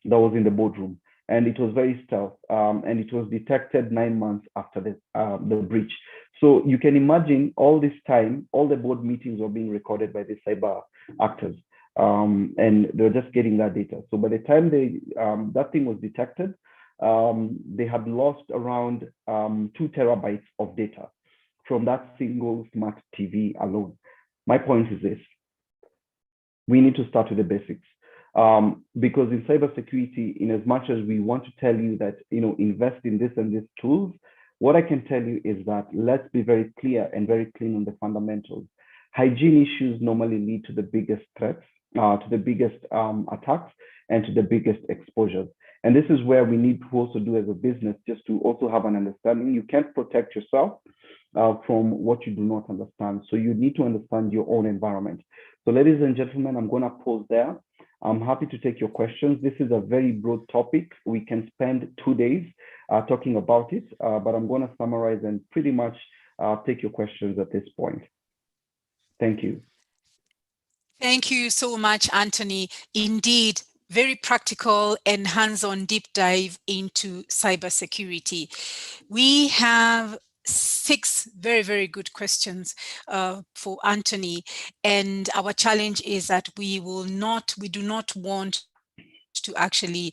that was in the boardroom. And it was very stealth, and it was detected 9 months after the breach. So you can imagine all this time, all the board meetings were being recorded by the cyber actors, and they were just getting that data. So by the time that thing was detected, they had lost around 2 terabytes of data from that single smart TV alone. My point is this: we need to start with the basics. Because in cybersecurity, in as much as we want to tell you that, invest in this and this tools, what I can tell you is that let's be very clear and very clean on the fundamentals. Hygiene issues normally lead to the biggest threats, to the biggest attacks, and to the biggest exposures. And this is where we need to also do as a business, just to also have an understanding. You can't protect yourself from what you do not understand. So you need to understand your own environment. So ladies and gentlemen, I'm going to pause there. I'm happy to take your questions. This is a very broad topic. We can spend 2 days talking about it, but I'm going to summarize and pretty much take your questions at this point. Thank you. Thank you so much, Anthony. Indeed, very practical and hands-on deep dive into cybersecurity. We have 6 very, very good questions for Anthony. And our challenge is that we do not want to actually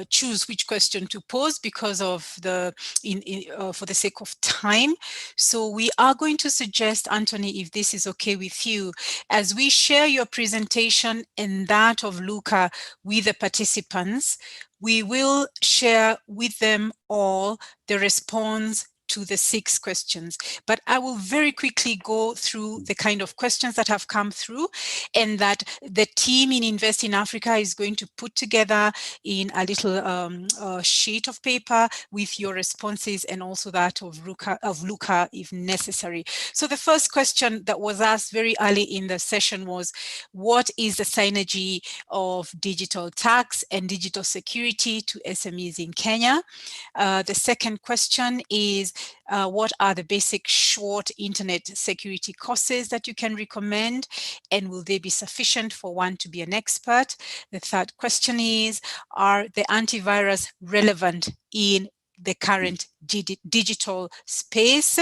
choose which question to pose because of for the sake of time. So we are going to suggest, Anthony, if this is okay with you, as we share your presentation and that of Luca with the participants, we will share with them all the response to the 6 questions. But I will very quickly go through the kind of questions that have come through, and that the team in Invest in Africa is going to put together in a little sheet of paper with your responses and also that of Luca if necessary. So the first question that was asked very early in the session was, what is the synergy of digital tax and digital security to SMEs in Kenya? The second question is, what are the basic short internet security courses that you can recommend, and will they be sufficient for one to be an expert? The third question is, are the antivirus relevant in the current digital space?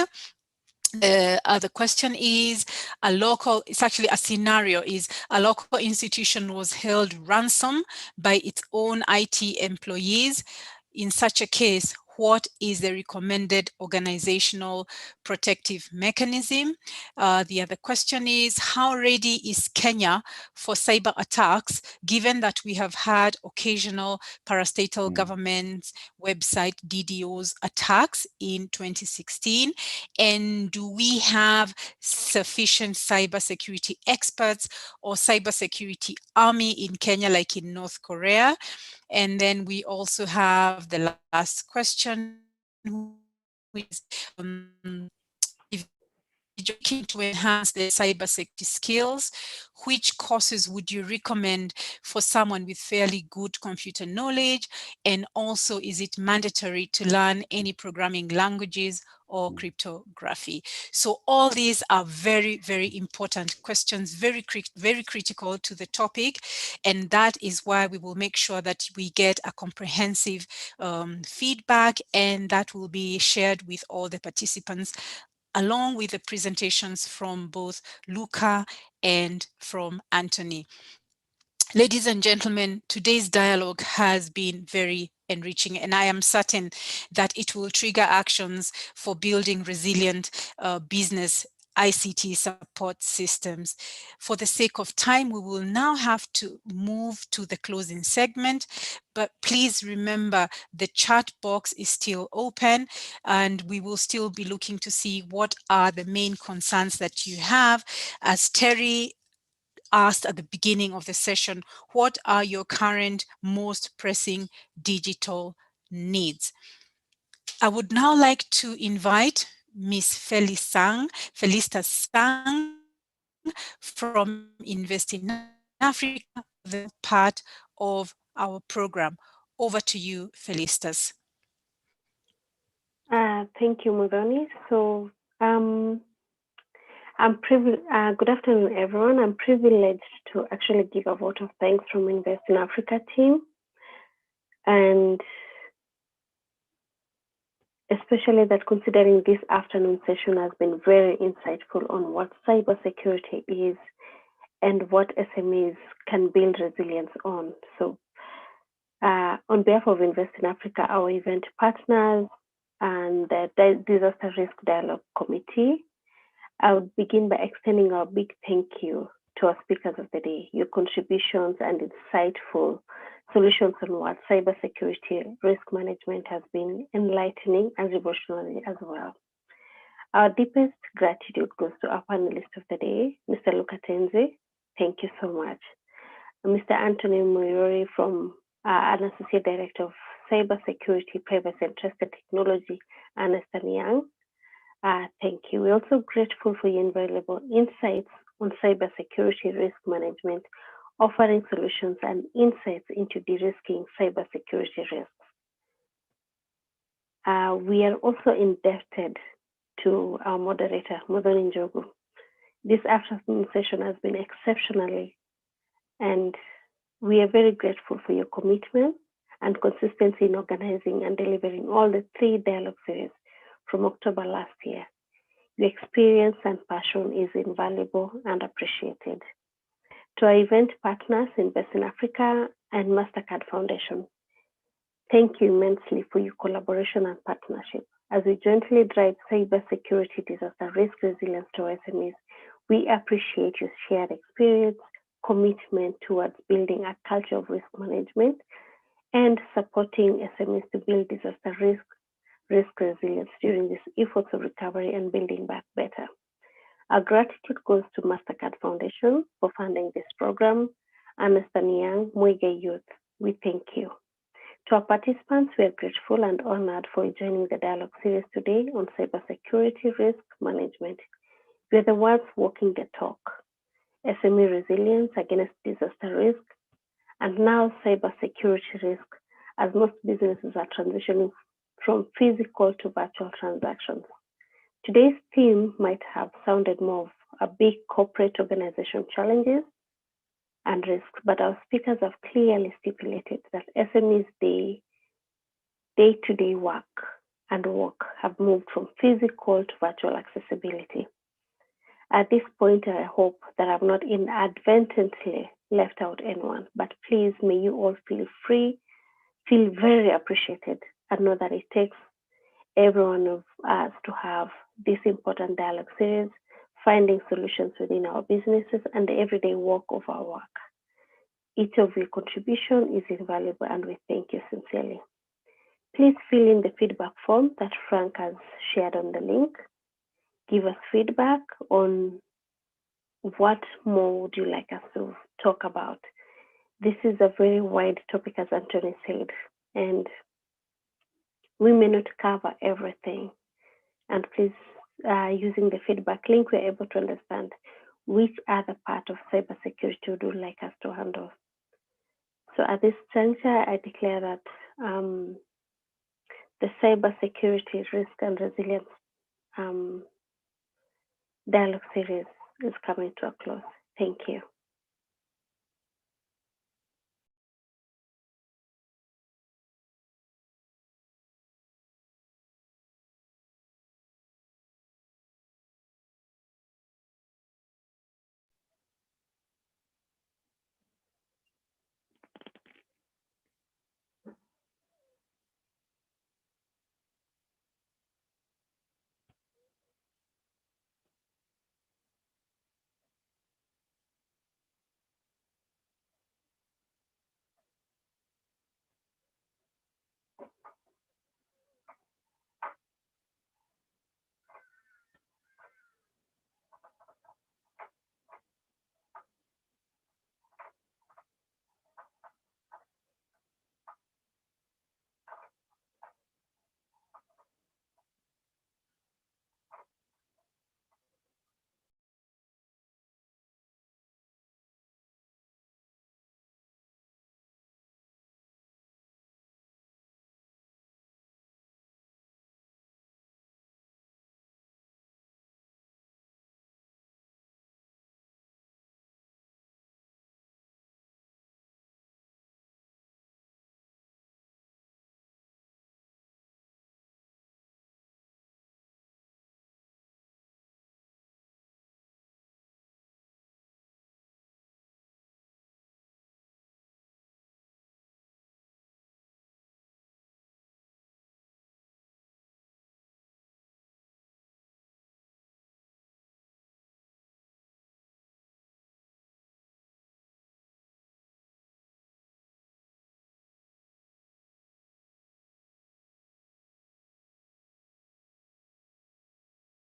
The other question is, it's actually a scenario, is a local institution was held ransom by its own IT employees. In such a case, what is the recommended organizational protective mechanism? The other question is, how ready is Kenya for cyber attacks, given that we have had occasional parastatal government website DDoS attacks in 2016? And do we have sufficient cybersecurity experts or cybersecurity army in Kenya, like in North Korea? And then we also have the last question, which is, if you're looking to enhance their cybersecurity skills, which courses would you recommend for someone with fairly good computer knowledge? And also, is it mandatory to learn any programming languages or cryptography? So all these are very, very important questions, very critical to the topic. And that is why we will make sure that we get a comprehensive feedback, and that will be shared with all the participants, along with the presentations from both Luca and from Anthony. Ladies and gentlemen, today's dialogue has been very enriching, and I am certain that it will trigger actions for building resilient business ICT support systems. For the sake of time, we will now have to move to the closing segment, but please remember the chat box is still open and we will still be looking to see what are the main concerns that you have. As Terry asked at the beginning of the session, what are your current most pressing digital needs? I would now like to invite Ms. Felista Sang from Invest in Africa, the part of our program. Over to you, Felistas. Thank you, Mudhoni. So good afternoon, everyone. I'm privileged to actually give a vote of thanks from Invest in Africa team, and especially that considering this afternoon session has been very insightful on what cybersecurity is and what SMEs can build resilience on. So on behalf of Invest in Africa, our event partners, and the Disaster Risk Dialogue Committee, I would begin by extending our big thank you to our speakers of the day. Your contributions and insightful solutions on what cybersecurity risk management has been enlightening and revolutionary as well. Our deepest gratitude goes to our panelist of the day, Mr. Luca Tenzi. Thank you so much. Mr. Anthony Moyori, from an Associate Director of Cybersecurity, Privacy and Trusted Technology, Ernst & Young. Thank you. We're also grateful for your invaluable insights on cybersecurity risk management, offering solutions and insights into de-risking cybersecurity risks. We are also indebted to our moderator, Mudhoni Njogu. This afternoon session has been exceptionally, and we are very grateful for your commitment and consistency in organizing and delivering all the 3 dialogue series from October last year. Your experience and passion is invaluable and appreciated. To our event partners, Invest in Africa and MasterCard Foundation, thank you immensely for your collaboration and partnership. As we jointly drive cybersecurity disaster risk resilience to SMEs, we appreciate your shared experience, commitment towards building a culture of risk management, and supporting SMEs to build disaster risk resilience during these efforts of recovery and building back better. Our gratitude goes to MasterCard Foundation for funding this program, Ernst & Young, Mwege Youth. We thank you. To our participants, we are grateful and honored for joining the dialogue series today on cybersecurity risk management. We are the ones walking the talk. SME resilience against disaster risk, and now cybersecurity risk, as most businesses are transitioning from physical to virtual transactions. Today's theme might have sounded more of a big corporate organization challenges and risks, but our speakers have clearly stipulated that SMEs' day-to-day work have moved from physical to virtual accessibility. At this point, I hope that I've not inadvertently left out anyone, but please may you all feel very appreciated, and know that it takes every one of us to have this important dialogue series, finding solutions within our businesses and the everyday work of our work. Each of your contribution is invaluable, and we thank you sincerely. Please fill in the feedback form that Frank has shared on the link. Give us feedback on what more would you like us to talk about. This is a very wide topic, as Anthony said, and we may not cover everything. And please, using the feedback link, we're able to understand which other part of cybersecurity would you like us to handle. So at this juncture, I declare that the cybersecurity risk and resilience dialogue series is coming to a close. Thank you.